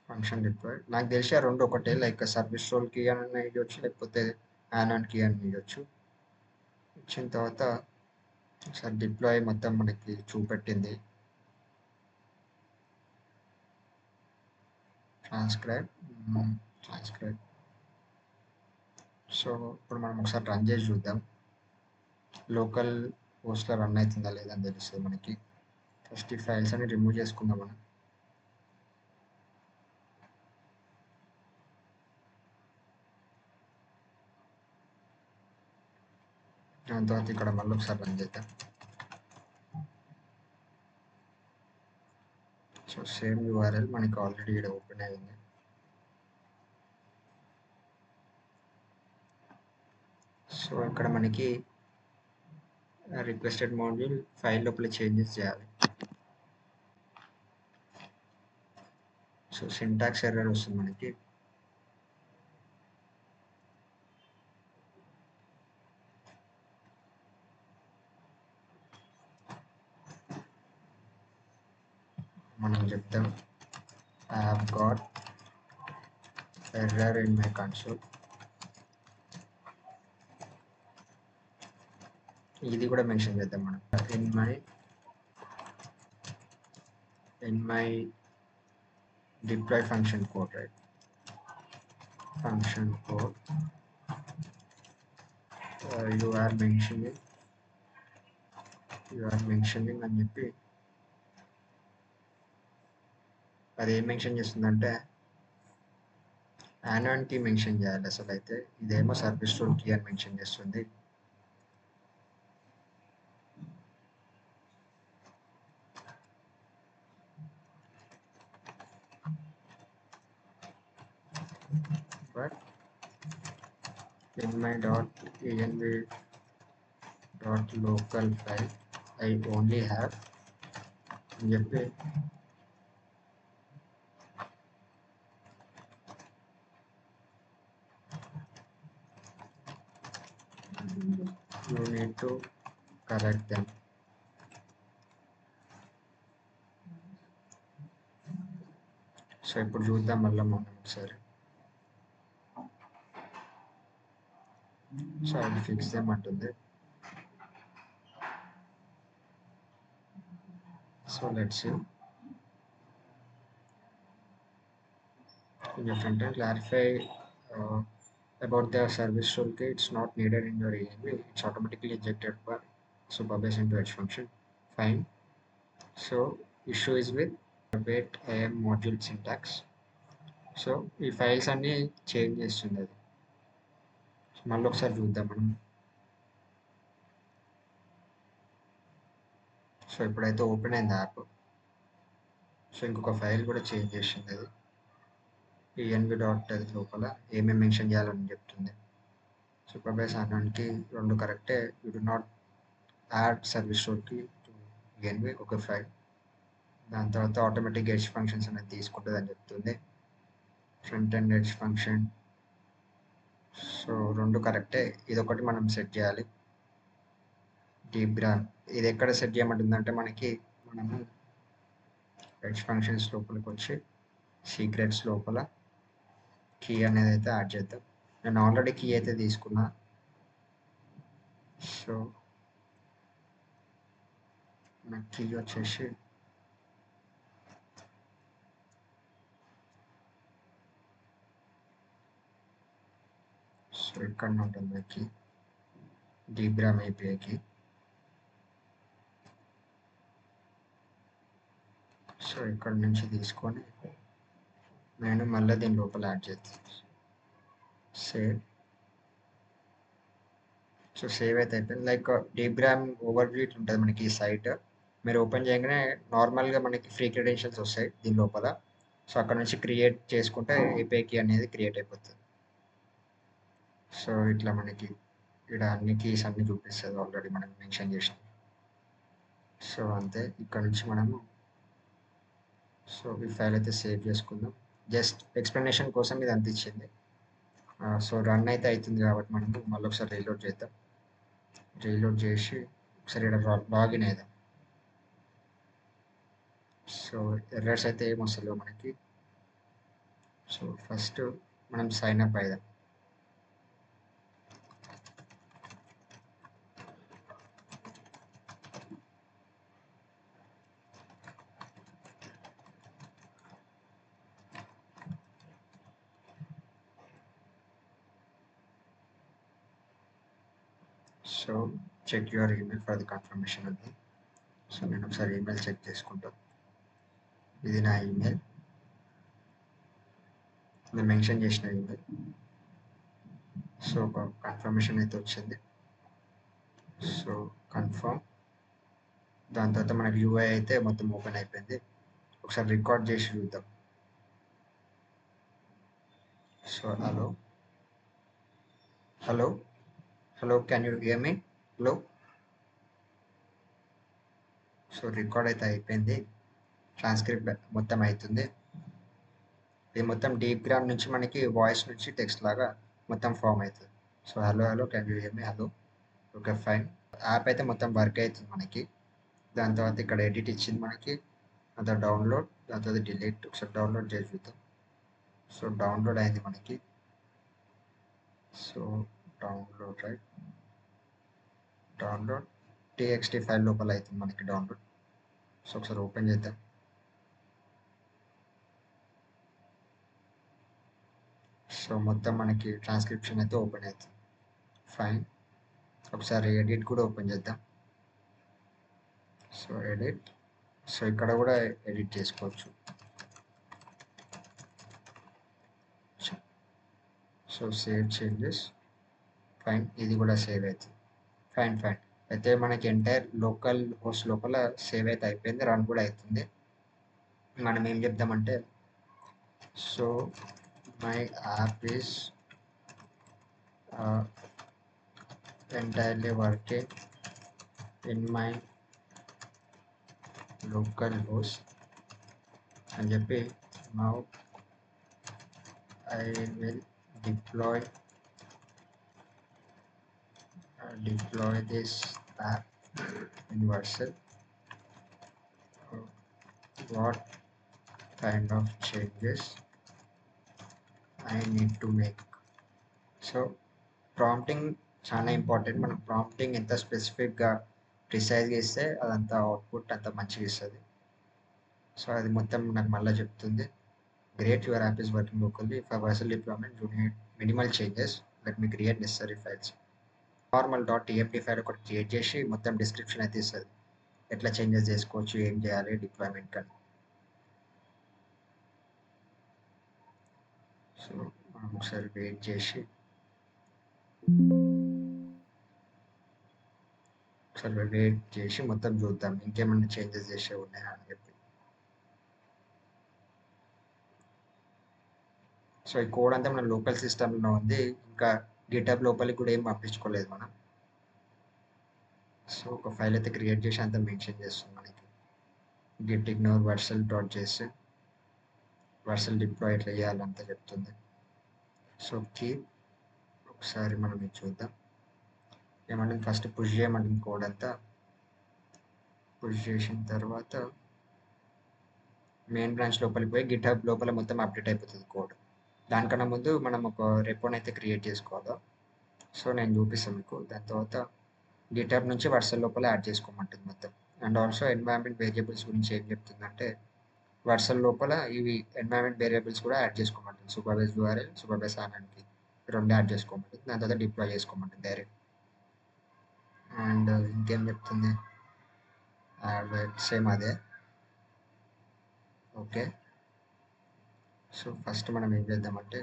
ఫంక్షన్ డిప్లాయ్ నాకు తెలిసి ఆ రెండు ఒకటే, లైక్ సర్వీస్ రోల్ కీ అని ఇవ్వచ్చు, లేకపోతే యానాన్ కీ అని ఇవ్వచ్చు. ఇచ్చిన తర్వాత ఒకసారి డిప్లాయ్ మొత్తం మనకి చూపెట్టింది. ట్రాన్స్క్రైబ్. సో ఇప్పుడు మనం ఒకసారి రన్ చేసి చూద్దాం, లోకల్ హోస్ట్లో రన్ అవుతుందా లేదా అని తెలుస్తుంది మనకి. ఫస్ట్ ఈ ఫైల్స్ అన్ని రిమూవ్ చేసుకుందాం మనం. దాని తర్వాత ఇక్కడ మళ్ళీ ఒకసారి రన్ చేద్దాం. సో సేమ్ యూఆర్ఎల్ మనకి ఆల్రెడీ ఇక్కడ ఓపెన్ అయింది. సో ఇక్కడ మనకి రిక్వెస్టెడ్ మాడ్యూల్ ఫైల్ లోపల చేంజెస్ చేయాలి. సో సింటాక్స్ ఎర్రర్ వస్తుంది మనకి. మనం చెప్తాం I have got error in my console. ఇది కూడా మెన్షన్ చేద్దాం మనం, in my deploy function code, right? Function code you are mentioning అని చెప్పి అది ఏం మెన్షన్ చేస్తుందంటే యానాన్ కీ మెన్షన్ చేయాలి అసలు. అయితే ఇదేమో సర్వీస్ రోల్ కీ అని మెన్షన్ చేస్తుంది. But in my .env .local file I only have అని చెప్పి you need to correct them. So ఇప్పుడు చూద్దాం మళ్ళీ మనం ఒకసారి. సో అది ఫిక్స్ చేయమంటుంది. So let's see. In your front end, clarify about the service role key. It's not needed in your env. It's automatically injected by Supabase into edge function. Fine. So issue is with await am module syntax. So ఈ files అన్ని change చేస్తుంది అది. మళ్ళీ ఒకసారి చూద్దాం మనం. So ఇప్పుడైతే open అయింది యాప్. సో ఇంకొక ఫైల్ కూడా చేంజ్ చేసింది అది. env డాట్ లోపల ఏమేమి మెన్షన్ చేయాలని చెప్తుంది. సూపర్వైజ్ అనడానికి రెండు కరెక్టే. You do not add service రోల్కి env ఒక ఫైల్. దాని తర్వాత ఆటోమేటిక్ ఎడ్జ్ ఫంక్షన్స్ అనేది తీసుకుంటుంది అని చెప్తుంది. Front end edge function. So రెండు కరెక్టే. ఇదొకటి మనం సెట్ చేయాలి. డీప్ గ్రామ్ ఇది ఎక్కడ సెట్ చేయమంటుందంటే మనము ఎడ్జ్ ఫంక్షన్స్ లోపలికి వచ్చి సీక్రెట్స్ లోపల కీ అనేది అయితే యాడ్ చేద్దాం. నేను ఆల్రెడీ కీ అయితే తీసుకున్నా. సో నా కీ వచ్చేసి సో ఇక్కడ ఉంటుంది నా కీ, డీప్ గ్రామ్ ఏపీఐకి. సో ఇక్కడ నుంచి తీసుకొని నేను మళ్ళీ దీని లోపల యాడ్ చేస్తాను. సేవ్. సో సేవ్ అయితే అయిపోయింది. లైక్ డీప్ గ్రామ్ ఓవర్వ్యూ ఇట్లా ఉంటుంది మనకి ఈ సైట్. మీరు ఓపెన్ చేయగానే నార్మల్గా మనకి ఫ్రీ క్రెడెన్షియల్స్ వస్తాయి దీని లోపల. సో అక్కడ నుంచి క్రియేట్ చేసుకుంటే ఏపీఐకి అనేది క్రియేట్ అయిపోతుంది. సో ఇట్లా మనకి ఇక్కడ అన్ని కీస్ అన్ని చూపిస్తుంది ఆల్రెడీ మనం మెన్షన్ చేసాం. సో అంతే. ఇక్కడ నుంచి మనము సో ఈ ఫైల్ అయితే సేవ్ చేసుకుందాం. జస్ట్ ఎక్స్ప్లెనేషన్ కోసం ఇది అంత ఇచ్చింది. సో రన్ అయితే అవుతుంది కాబట్టి మనము మళ్ళీ ఒకసారి రీలోడ్ చేద్దాం. రీలోడ్ చేసి ఒకసారి ఇక్కడ లాగిన్ అవుదాం. సో ఎర్రర్స్ అయితే ఏమొస్తలేవు మనకి. సో ఫస్ట్ మనం సైన్ అప్ అయ్యాం. So check your email for the confirmation ఉంది. సో నేను ఒకసారి ఈమెయిల్ చెక్ చేసుకుంటాను. ఇది నా ఈమెయిల్, నేను మెన్షన్ చేసిన ఈమెయిల్. సో ఒక కన్ఫర్మేషన్ అయితే వచ్చింది. So confirm. దాని తర్వాత మనకి యూఐ అయితే మొత్తం ఓపెన్ అయిపోయింది. ఒకసారి రికార్డ్ చేసి చూద్దాం. So hello hello hello, can you here me? Hello. So record అయితే అయిపోయింది, ట్రాన్స్క్రిప్ట్ మొత్తం అవుతుంది. ఇది మొత్తం డీప్ గ్రామ్ నుంచి మనకి వాయిస్ నుంచి టెక్స్ట్ లాగా మొత్తం ఫామ్ అవుతుంది. So hello hello, can you here me? Hello. Okay fine. App అయితే మొత్తం వర్క్ అవుతుంది మనకి. దాని తర్వాత ఇక్కడ ఎడిట్ ఇచ్చింది మనకి, అంత డౌన్లోడ్, దాని తర్వాత డిలీట్. ఒకసారి డౌన్లోడ్ చేసి చూద్దాం. సో డౌన్లోడ్ అయింది మనకి. So download right, download TXT file లోపల అవుతుంది మనకి డౌన్లోడ్. సో ఒకసారి ఓపెన్ చేద్దాం. సో మొత్తం మనకి ట్రాన్స్క్రిప్షన్ అయితే ఓపెన్ అవుతుంది. ఫైన్. ఒకసారి ఎడిట్ కూడా ఓపెన్ చేద్దాం. So edit. సో ఇక్కడ కూడా ఎడిట్ చేసుకోవచ్చు. So save changes. ఫైన్, ఇది కూడా సేవ్ అవుతుంది. Fine fine. అయితే మనకి ఎంటైర్ లోకల్ హోస్ట్ లోపల సేవ్ అయితే అయిపోయింది, రన్ కూడా అవుతుంది. మనం ఏం చెప్దామంటే, so my app is entirely working in my local host అని చెప్పి, now I will deploy this app in Vercel. What kind of changes I need to make? So prompting చాలా ఇంపార్టెంట్. మనం ప్రాంప్టింగ్ ఎంత స్పెసిఫిక్గా ప్రిసైజ్గా ఇస్తే అదంతా అవుట్పుట్ అంత మంచిగా ఇస్తుంది. సో అది మొత్తం నాకు మళ్ళీ చెప్తుంది. Great, your app is working locally for వర్సల్ deployment, you need minimal changes, let me create necessary files. Normal .tmp file ఒకటి క్రియేట్ చేసి మొత్తం డిస్క్రిప్షన్ అయితే ఇస్తుంది, ఎట్లా చేంజెస్ చేసుకోవచ్చు, ఏం చేయాలి డిప్లాయ్మెంట్ అని. సో మనం ఒకసారి వెయిట్ చేసి మొత్తం చూద్దాం ఇంకేమైనా చేంజెస్ చేసే ఉన్నాయా అని చెప్పి. సో ఈ కోడ్ అంతా మన లోకల్ సిస్టంలో ఉంది, ఇంకా గిటబ్ లోపలికి కూడా ఏం పంపించుకోలేదు మనం. సో ఒక ఫైల్ అయితే క్రియేట్ చేసి అంతా మెన్షన్ చేస్తుంది మనకి, గిట్ ఇగ్నోర్ వర్సల్ డాట్ చేసి వర్సల్ డిప్లాయ్ ఎట్లా చేయాలంతా చెప్తుంది. So keep. ఒకసారి మనం ఇది చూద్దాం. ఏమంటే ఫస్ట్ పుష్ చేయమంటుంది కోడ్ అంతా. పుష్ చేసిన తర్వాత మెయిన్ బ్రాంచ్ లోపలికి పోయి గిట్ హబ్ లోపల మొత్తం అప్డేట్ అయిపోతుంది కోడ్. దానికన్నా ముందు మనం ఒక రెపోని అయితే క్రియేట్ చేసుకోవాలి. సో నేను చూపిస్తాను మీకు. దాని తర్వాత గిట్ హబ్ నుంచి వర్సల్ లోపల యాడ్ చేసుకోమంటుంది మొత్తం. అండ్ ఆల్సో ఎన్వైరన్మెంట్ వేరియబుల్స్ గురించి ఏం చెప్తుందంటే, వర్సల్ లోపల ఇవి ఎన్వైరన్మెంట్ వేరియబుల్స్ కూడా యాడ్ చేసుకోమంటుంది. సూపర్వైజ్ యూఆర్ఎల్, సూపర్వైజ్ ఆనకి రెండు యాడ్ చేసుకోమంటుంది. దాని తర్వాత డిప్లాయ్ చేసుకోమంటుంది డైరెక్ట్. అండ్ ఇంకేం చెప్తుంది, సేమ్ అదే. ఓకే. సో ఫస్ట్ మనం ఏం చేద్దామంటే,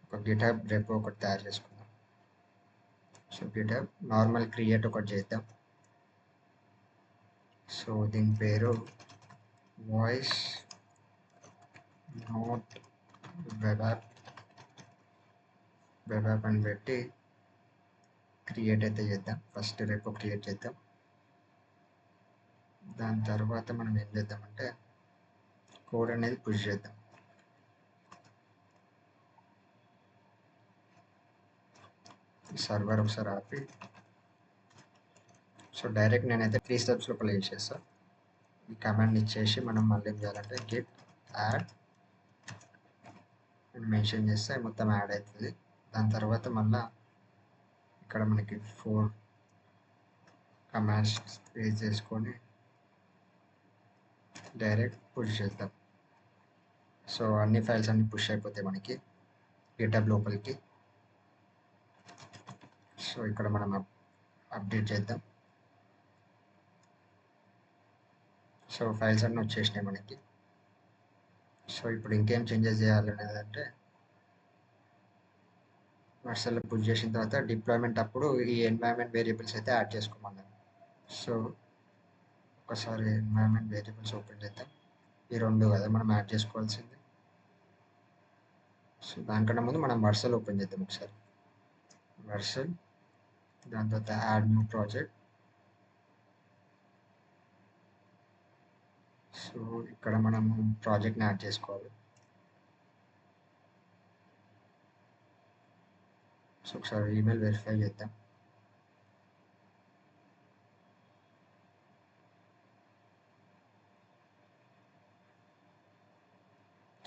ఒక గిట్హబ్ రెపో ఒకటి తయారు చేసుకుందాం. సో గిట్హబ్ నార్మల్ క్రియేట్ ఒకటి చేద్దాం. సో దీని పేరు వాయిస్ నోట్ వెబ్ యాప్ అని పెట్టి క్రియేట్ అయితే చేద్దాం. ఫస్ట్ రెపో క్రియేట్ చేద్దాం. దాని తర్వాత మనం ఏం చేద్దామంటే, కోడ్ అనేది పుష్ చేద్దాం. సర్వర్ ఒకసారి ఆపి, సో డైరెక్ట్ నేనైతే 3 స్టెప్స్ లోపల చేసేస్తా. ఈ కమాండ్ ఇచ్చేసి మనం మళ్ళీ ఏం చేయాలంటే గిట్ యాడ్ మెన్షన్ చేస్తే మొత్తం యాడ్ అవుతుంది. దాని తర్వాత మళ్ళీ ఇక్కడ మనకి 4 కమాండ్స్ పేస్ట్ చేసుకొని డైరెక్ట్ పుష్ చేద్దాం. సో అన్ని ఫైల్స్ అన్ని పుష్ అయిపోతాయి మనకి గిటబ్ లోపలికి. సో ఇక్కడ మనం అప్డేట్ చేద్దాం. సో ఫైల్స్ అన్నీ వచ్చేసినాయి మనకి. సో ఇప్పుడు ఇంకేం చేంజెస్ చేయాలనేది అంటే వర్షన్లో పుష్ చేసిన తర్వాత డిప్లాయ్మెంట్ అప్పుడు ఈ ఎన్వైరన్మెంట్ వేరియబుల్స్ అయితే యాడ్ చేసుకోమన్నాను. సో ఒకసారి ఎన్వైరన్మెంట్ వేరియబుల్స్ ఓపెన్ చేద్దాం. ఈ 2 కదా మనం యాడ్ చేసుకోవాల్సింది. సో దానికన్నా ముందు మనం వర్సల్ ఓపెన్ చేద్దాం ఒకసారి. వర్సల్, దాని తర్వాత యాడ్ న్యూ ప్రాజెక్ట్. సో ఇక్కడ మనం ప్రాజెక్ట్ని యాడ్ చేసుకోవాలి. సో ఒకసారి ఈమెయిల్ వెరిఫై చేద్దాం.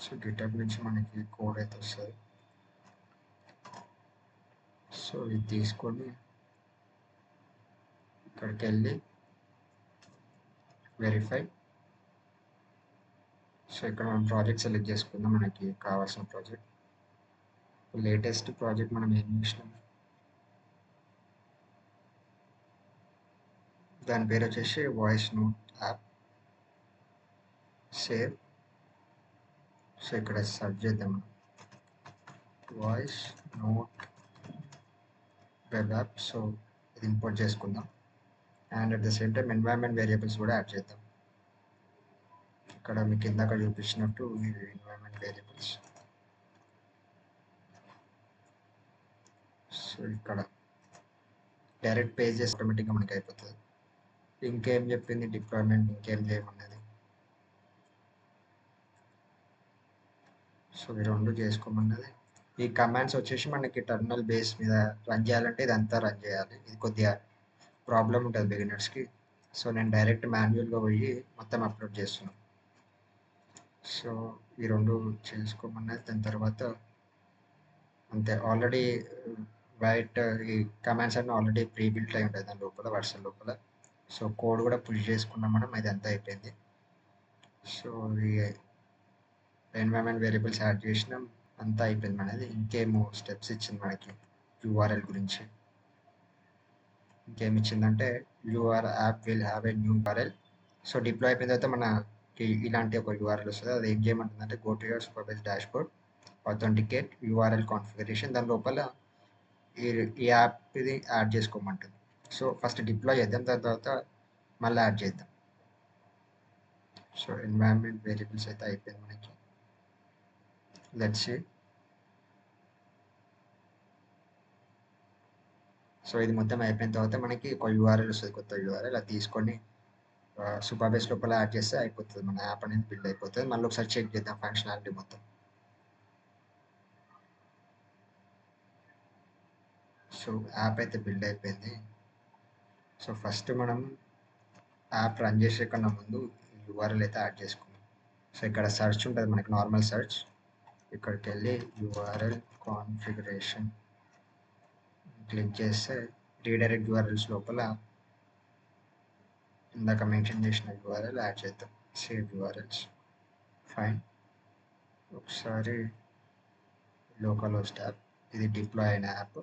సో గిటబ్ నుంచి మనకి కోడ్ అయితే వస్తుంది. సో ఇది తీసుకొని ఇక్కడికి వెళ్ళి వెరిఫై. సో ఇక్కడ మనం ప్రాజెక్ట్ సెలెక్ట్ చేసుకుందాం, మనకి కావాల్సిన ప్రాజెక్ట్. లేటెస్ట్ ప్రాజెక్ట్ మనం ఏం చేసినాం, దాని పేరు వచ్చేసి voice note app. Save. So ఇక్కడ సెర్చ్ చేద్దాం voice note web app. So ఇది ఇంపోర్ట్ చేసుకుందాం. And at the same time environment variables కూడా యాడ్ చేద్దాం. ఇక్కడ మీకు ఇందాక చూపించినట్టు ఇవి ఎన్వైరన్మెంట్ వేరియబుల్స్. సో ఇక్కడ డైరెక్ట్ పేజ్ చేసి ఆటోమేటిక్గా మనకి అయిపోతుంది. ఇంకేం చెప్పింది డిప్లాయ్మెంట్, ఇంకేం చేయమన్నది. సో ఈ 2 చేసుకోమన్నది. ఈ కమాండ్స్ వచ్చేసి మనకి టర్మినల్ బేస్ మీద రన్ చేయాలంటే ఇదంతా రన్ చేయాలి. ఇది కొద్దిగా ప్రాబ్లం ఉంటుంది బిగినర్స్కి. సో నేను డైరెక్ట్ మాన్యువల్గా పోయి మొత్తం అప్లోడ్ చేస్తున్నాను. సో ఈ 2 చేసుకోమన్నది. దాని తర్వాత అంతే, ఆల్రెడీ వైట్ ఈ కమాండ్స్ అన్నీ ఆల్రెడీ ప్రీ బిల్ట్ అయి ఉంటుంది దాని లోపల, వర్షన్ లోపల. సో కోడ్ కూడా పుష్ చేసుకున్నాం మనం, అది అంతా అయిపోయింది. సో ఈ ఎన్వైరన్మెంట్ వేరియబుల్స్ యాడ్ చేసినాం, అంతా అయిపోయింది మనది. ఇంకేమో స్టెప్స్ ఇచ్చింది మనకి యూఆర్ఎల్ గురించి. ఇంకేమి ఇచ్చిందంటే your app will have a new URL. So deploy అయిపోయిన తర్వాత మనకి ఇలాంటి ఒక యూఆర్ఎల్ వస్తుంది. అది ఏం చేయమంటుందంటే go to your Supabase dashboard, authenticate URL configuration. దాని లోపల ఈ యాప్ ఇది యాడ్ చేసుకోమంటుంది. సో ఫస్ట్ డిప్లాయ్ చేద్దాం, దాని తర్వాత మళ్ళీ యాడ్ చేద్దాం. సో ఎన్వైరన్మెంట్ వేరియబుల్స్ అయితే అయిపోయింది మనకి. Let's see. సో ఇది మొత్తం అయిపోయిన తర్వాత మనకి ఒక యూఆర్ఎల్ వస్తుంది, కొత్త యూఆర్ఎల్. అది తీసుకొని సూపర్బేస్ లోపల యాడ్ చేస్తే అయిపోతుంది, మన యాప్ అనేది బిల్డ్ అయిపోతుంది. మళ్ళీ ఒకసారి చెక్ చేద్దాం ఫంక్షనాలిటీ మొత్తం. సో యాప్ అయితే బిల్డ్ అయిపోయింది. సో ఫస్ట్ మనం యాప్ రన్ చేసే కన్నా ముందు యూఆర్ఎల్ అయితే యాడ్ చేసుకున్నాం. సో ఇక్కడ సెర్చ్ ఉంటుంది మనకి, నార్మల్ సెర్చ్. ఇక్కడికి వెళ్ళి యూఆర్ఎల్ కాన్ఫిగరేషన్ క్లిక్ చేస్తే రీడైరెక్ట్ యూఆర్ఎల్స్ లోపల ఇందాక మెన్షన్ చేసిన యూఆర్ఎల్ యాడ్ చేద్దాం. Save URLs. ఫైన్. ఒకసారి లోకల్ హోస్ట్ యాప్, ఇది డిప్లాయ్ అయిన యాప్.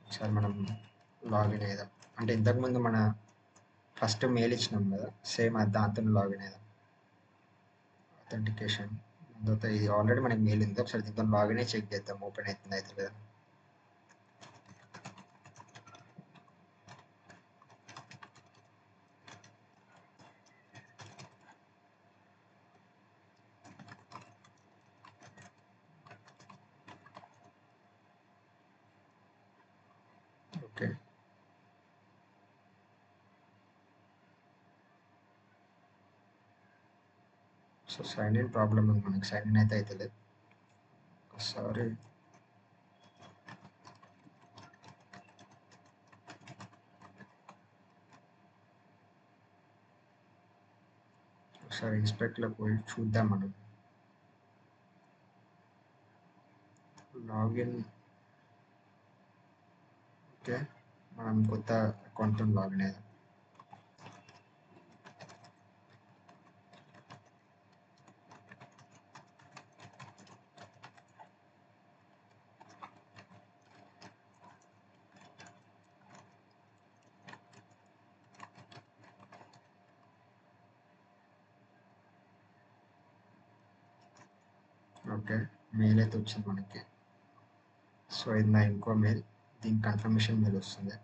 ఒకసారి మనం లాగిన్ అయ్యాం. అంటే ఇంతకుముందు మన ఫస్ట్ మెయిల్ ఇచ్చినాం కదా, సేమ్ దాంతో లాగిన్ అయ్యాం. అథెంటికేషన్ తర్వాత ఇది ఆల్రెడీ మనకి మెయిల్ ఉంది. ఒకసారి దీంతో లాగిన్ అయ్యి చెక్ చేద్దాం ఓపెన్ అవుతుంది అయితే లేదా. Okay. So sign in problem ఉంది మనకి, సైన్ ఇన్ అయితే అవుతలేదు. ఒకసారి ఇన్స్పెక్ట్లో పోయి చూద్దాం మనం. లాగిన్. ఓకే, మనం కొత్త అకౌంట్తో లాగిన్ అయ్యాం. ఓకే, మెయిల్ అయితే వచ్చింది మనకి. సో ఇది నా ఇంకో మెయిల్, దీనికి కన్ఫర్మేషన్ మెయిల్ వస్తుంది.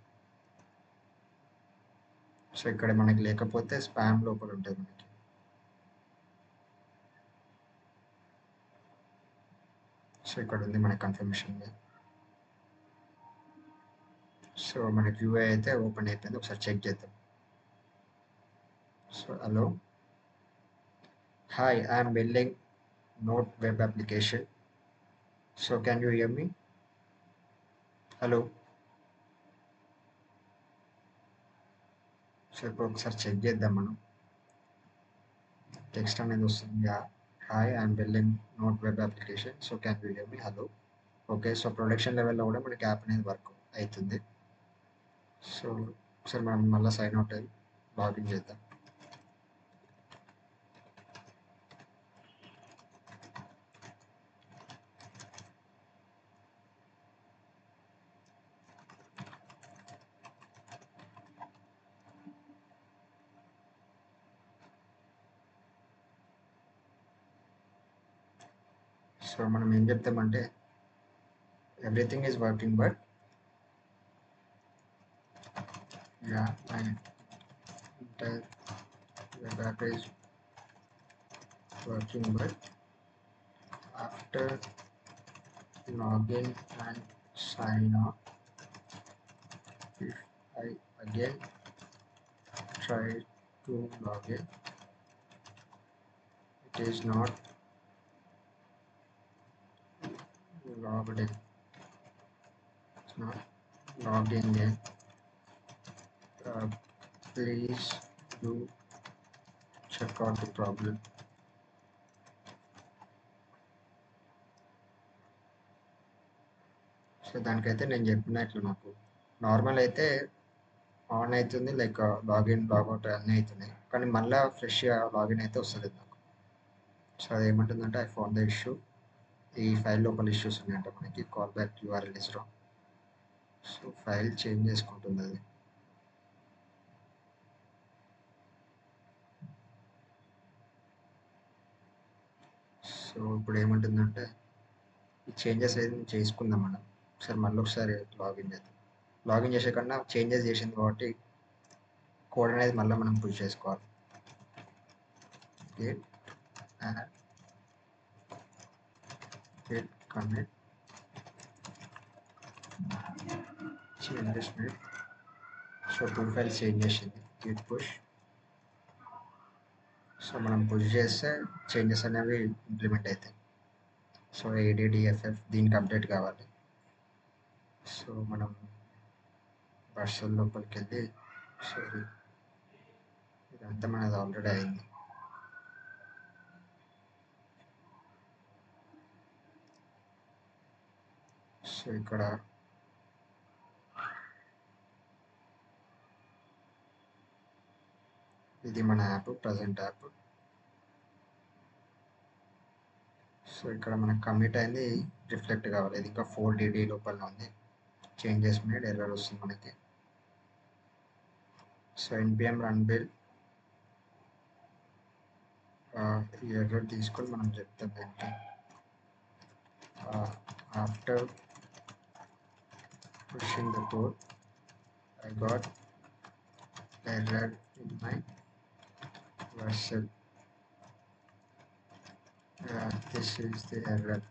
సో ఇక్కడ మనకి లేకపోతే స్పామ్ లోపల ఉంటుంది మనకి. సో ఇక్కడ ఉంది మన కన్ఫర్మేషన్ మెయిల్. సో మనకి యూఐ అయితే ఓపెన్ అయిపోయింది, ఒకసారి చెక్ చేద్దాం. So hello, hi, I'm building note web application. So can you here me? Hello. So ఇప్పుడు ఒకసారి చెక్ చేద్దాం మనం. టెక్స్ట్ అనేది వస్తుంది, hi I'm building note web application, so can you here me? Hello. Okay, so production లెవెల్లో కూడా మనకి app అనేది వర్క్ అవుతుంది. సో ఒకసారి మనం మళ్ళీ సైన్ అవుట్ అయ్యి లాగిన్ చేద్దాం. సో మనం ఏం చెప్తామంటే everything is working but my entire web app is working, but after login and sign up, if I again try to log in, it is not logged in. It's not logged in yet. Please do check out the problem. So దానికైతే నేను చెప్పినట్లు నాకు normal అయితే on అవుతుంది, like login logout అన్నీ అవుతున్నాయి, కానీ మళ్ళీ ఫ్రెష్గా లాగిన్ అయితే వస్తుంది నాకు. సో అది ఏమంటుందంటే ఐ ఫౌండ్ ద ఇష్యూ, ఈ ఫైల్ లోపల ఇష్యూస్ ఉన్నాయంట మనకి, call back URL is wrong. So file change చేసుకుంటుంది అది. సో ఇప్పుడు ఏమంటుందంటే ఈ చేంజెస్ అయితే చేసుకుందాం మనం. ఒకసారి మళ్ళీ ఒకసారి లాగిన్ చేద్దాం. లాగిన్ చేసే కన్నా చేంజెస్ చేసింది కాబట్టి కోడ్ అనేది మళ్ళీ మనం పుష్ చేసుకోవాలి. Get add git commit changes made. So 2 files change చేసింది, git push. సో మనం పుష్ చేస్తే చేంజెస్ అనేవి ఇంప్లిమెంట్ అవుతాయి. సో ADDFF దీనికి అప్డేట్ కావాలి. సో మనం వర్షన్ లోపలికి వెళ్ళి, సారీ ఇదంతా మనది ఆల్రెడీ అయింది. సో ఇక్కడ ఇది మన యాప్, ప్రజెంట్ యాప్. సో ఇక్కడ మనకు కమిట్ అయింది రిఫ్లెక్ట్ కావాలి, ఇది ఇంకా 4DD లోపల ఉంది. చేంజెస్ మేడ్ ఎర్రర్ వస్తుంది మనకి. సో npm run build ఈ ఎర్రర్ తీసుకొని మనం చెప్తాం ఏంటి, after pushing the code I got error in my version. This is the error.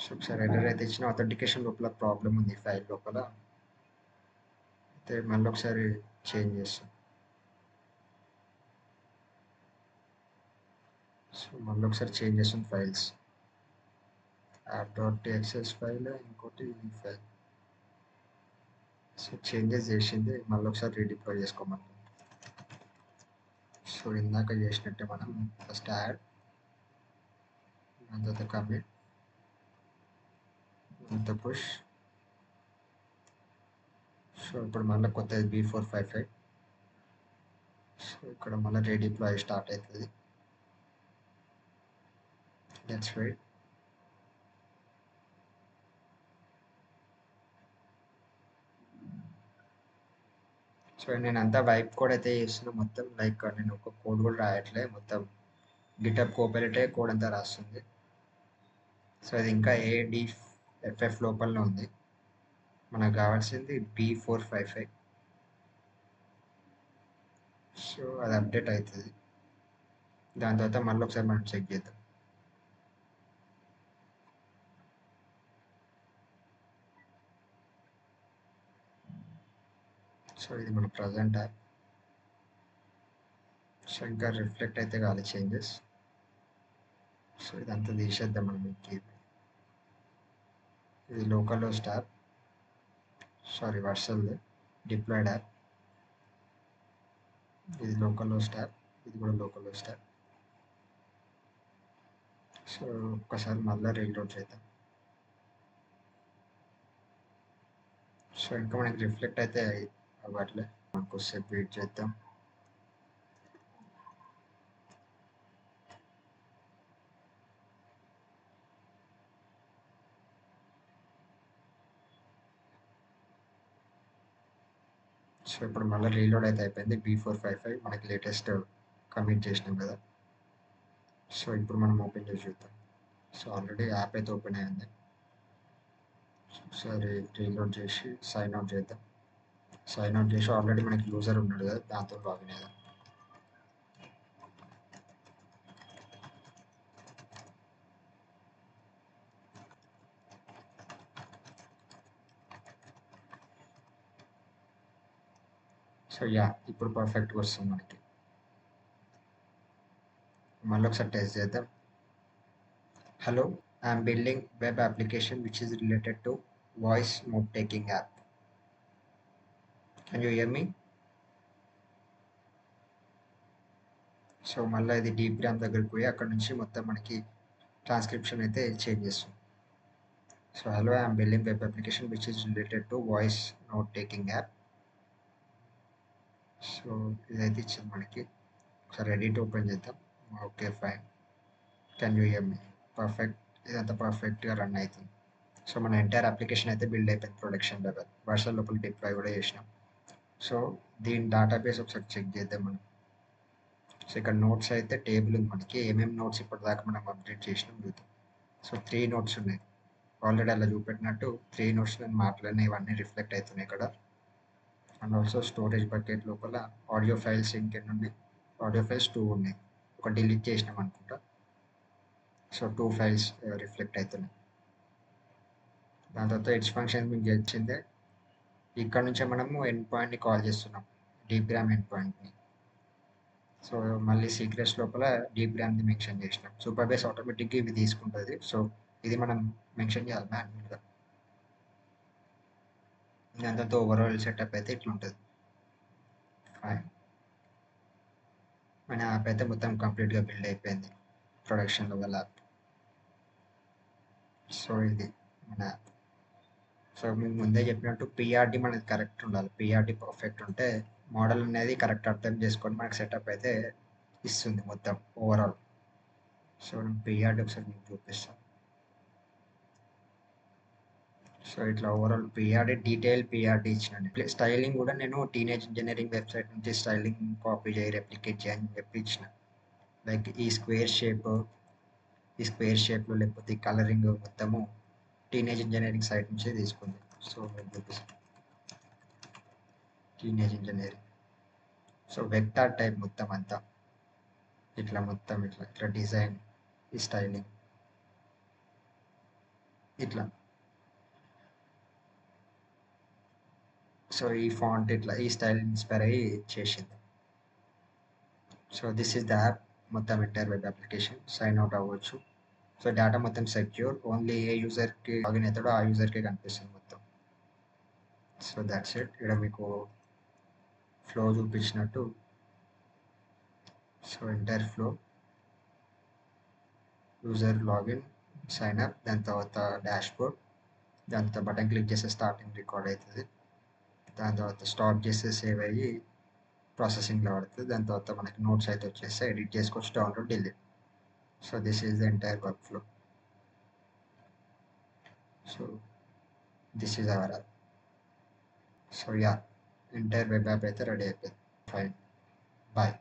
So ఒకసారి ఎర్రర్ అయితే ఇచ్చిన అథెంటికేషన్ లోపల ప్రాబ్లం ఉంది ఫైల్ లోపల, అయితే మళ్ళీ ఒకసారి చేంజ్ చేస్తాం. సో మళ్ళీ ఒకసారి చేంజ్ చేస్తాం ఫైల్స్, app.txs ఫైల్, ఇంకోటి ఈ ఫైల్. సో చేంజెస్ చేసింది, మళ్ళీ ఒకసారి రీడిప్లాయ్ చేసుకోమని. సో ఇందాక చేసినట్టే మనం ఫస్ట్ యాడ్ అంత కమిట్ అంత పుష్. సో ఇప్పుడు మళ్ళీ కొత్తది B455. సో ఇక్కడ మళ్ళీ రీడిప్లాయ్ స్టార్ట్ అవుతుంది. Let's wait. సో నేను అంతా వైప్ కోడ్ అయితే చేస్తున్నా మొత్తం, లైక్ నేను ఒక కోడ్ కూడా రాయట్లే, మొత్తం గిటప్ కోపైలటే కోడ్ అంతా రాస్తుంది. సో ఇది ఇంకా ADFF లోపలనే ఉంది. మనకు కావాల్సింది B455. సో అది అప్డేట్ అవుతుంది. దాని తర్వాత మళ్ళీ ఒకసారి మనం చెక్ చేద్దాం. సో ఇది మన ప్రజెంట్ యాప్. సో ఇంకా రిఫ్లెక్ట్ అయితే కావాలి చేంజెస్. సో ఇదంతా తీసేద్దాం మనం. ఇది లోకల్ హోస్ట్ యాప్, సారీ వర్సల్ది డిప్లాయిడ్ యాప్. ఇది లోకల్ హోస్ట్ యాప్, ఇది కూడా లోకల్ హోస్ట్ యాప్. సో ఒక్కసారి మళ్ళీ రీలోడ్ చేద్దాం. సో ఇంకా మనకి రిఫ్లెక్ట్ అయితే అవ్వట్లే, మనకు సేపు వెయిట్ చేద్దాం. సో ఇప్పుడు మళ్ళీ రీలోడ్ అయితే అయిపోయింది. B455 మనకి లేటెస్ట్ కమిట్ చేసినాం కదా. సో ఇప్పుడు మనం ఓపెన్ చేసి చూద్దాం. సో ఆల్రెడీ యాప్ అయితే ఓపెన్ అయింది. ఒకసారి రీలోడ్ చేసి సైన్ అవుట్ చేద్దాం. సైన్ అవుట్ చేసి ఆల్రెడీ మనకి యూజర్ ఉన్నాడు కదా, దాంతో లాగిన్ అయ్యాం. సో యా ఇప్పుడు పర్ఫెక్ట్గా వస్తుంది మనకి. మళ్ళీ ఒకసారి టెస్ట్ చేద్దాం. Hello, I'm building web application which is related to voice note taking app. Can you here me? So మళ్ళీ ఇది డీప్ గ్రామ్ దగ్గరికి పోయి అక్కడ నుంచి మొత్తం మనకి ట్రాన్స్క్రిప్షన్ అయితే చేంజ్ చేస్తుంది. So hello, I'm building web application which is related to voice note taking app. So ఇదైతే ఇచ్చింది మనకి. ఒకసారి ఎడిట్ ఓపెన్ చేద్దాం. Okay fine. Can you here me? Perfect. ఇదంతా పర్ఫెక్ట్గా రన్ అవుతుంది. సో మన ఎంటైర్ అప్లికేషన్ అయితే బిల్డ్ అయిపోయింది ప్రొడక్షన్ లెవెల్. వర్షన్ లోపల డిప్లాయ్ కూడా చేసినాం. సో దీని డేటాబేస్ ఒకసారి చెక్ చేద్దాం మనం. సో ఇక్కడ నోట్స్ అయితే టేబుల్ ఉంది మనకి, ఏమేమి నోట్స్ ఇప్పటిదాకా మనం అప్డేట్ చేసినాం చూద్దాం. సో 3 నోట్స్ ఉన్నాయి. ఆల్రెడీ అలా చూపెట్టినట్టు 3 నోట్స్ నేను మాట్లాడిన ఇవన్నీ రిఫ్లెక్ట్ అవుతున్నాయి ఇక్కడ. అండ్ ఆల్సో స్టోరేజ్ బకెట్ లోపల ఆడియో ఫైల్స్ ఇంకెన్ని ఉన్నాయి? ఆడియో ఫైల్స్ 2 ఉన్నాయి. ఒక డిలీట్ చేసినాం అనుకుంటా. సో 2 ఫైల్స్ రిఫ్లెక్ట్ అవుతున్నాయి. దాని తర్వాత ఇట్స్ ఫంక్షన్ మీకు తెలిసిందే. ఇక్కడ నుంచే మనము ఎండ్ పాయింట్ని కాల్ చేస్తున్నాం, డీప్ గ్రామ్ ఎండ్ పాయింట్ని. సో మళ్ళీ సీక్రెట్స్ లోపల డీప్ గ్రామ్ది మెన్షన్ చేసినాం. సూపర్ బేస్ ఆటోమేటిక్గా ఇవి తీసుకుంటుంది. సో ఇది మనం మెన్షన్ చేయాలి మాన్యువల్గా. దాంతో ఓవరాల్ సెటప్ అయితే ఇట్లా ఉంటుంది. ఫైన్. మన యాప్ అయితే మొత్తం కంప్లీట్గా బిల్డ్ అయిపోయింది, ప్రొడక్షన్ లెవెల్ యాప్. సో ఇది మన యాప్. సో మీకు ముందే చెప్పినట్టు పిఆర్డి మనది కరెక్ట్ ఉండాలి. పిఆర్డి పర్ఫెక్ట్ ఉంటే మోడల్ అనేది కరెక్ట్ అర్థం చేసుకొని మనకి సెటప్ అయితే ఇస్తుంది మొత్తం ఓవరాల్. సో నేను పిఆర్డి ఒకసారి మీకు చూపిస్తాను. సో ఇట్లా ఓవరాల్ పిఆర్డి, డీటెయిల్ పిఆర్డి ఇచ్చినండి. స్టైలింగ్ కూడా నేను టీనేజ్ ఇంజనీరింగ్ వెబ్సైట్ నుంచి స్టైలింగ్ కాపీ చేయి రెప్లికేట్ చేయని చెప్పి ఇచ్చిన. లైక్ ఈ స్క్వేర్ షేప్లో లేకపోతే ఈ కలరింగ్ మొత్తము టీనేజ్ ఇంజనీరింగ్ సైట్ నుంచి తీసుకుంది. సో మీకు చూపిస్తాను. Teenage engineering. So vector type మొత్తం అంతా ఇట్లా మొత్తం ఇట్లా డిజైన్, ఈ స్టైలింగ్ ఇట్లా. సో ఈ ఫాంట్ ఇట్లా ఈ స్టైల్ ఇన్స్పైర్ అయ్యి చేసింది. So this is the app. మొత్తం entire web application. Sign out అవ్వచ్చు. సో డేటా మొత్తం సెక్యూర్, ఓన్లీ ఏ యూజర్కి లాగిన్ అవుతాడో ఆ యూజర్కే కనిపిస్తుంది మొత్తం. So that's it. ఇక్కడ మీకు ఫ్లో చూపించినట్టు. So entire flow user login, sign up, దాని తర్వాత డాష్ బోర్డ్, దాని తర్వాత బటన్ క్లిక్ చేస్తే స్టార్టింగ్ రికార్డ్ అవుతుంది. దాని తర్వాత స్టాప్ చేస్తే సేవ్ అయ్యి ప్రాసెసింగ్లో పడుతుంది. దాని తర్వాత మనకి నోట్స్ అయితే వచ్చేస్తే ఎడిట్ చేసుకోవచ్చు, download, delete. So this is the entire work flow. So this is our app. So yeah, entire web app అయితే రెడీ అయిపోయింది. Fine, bye.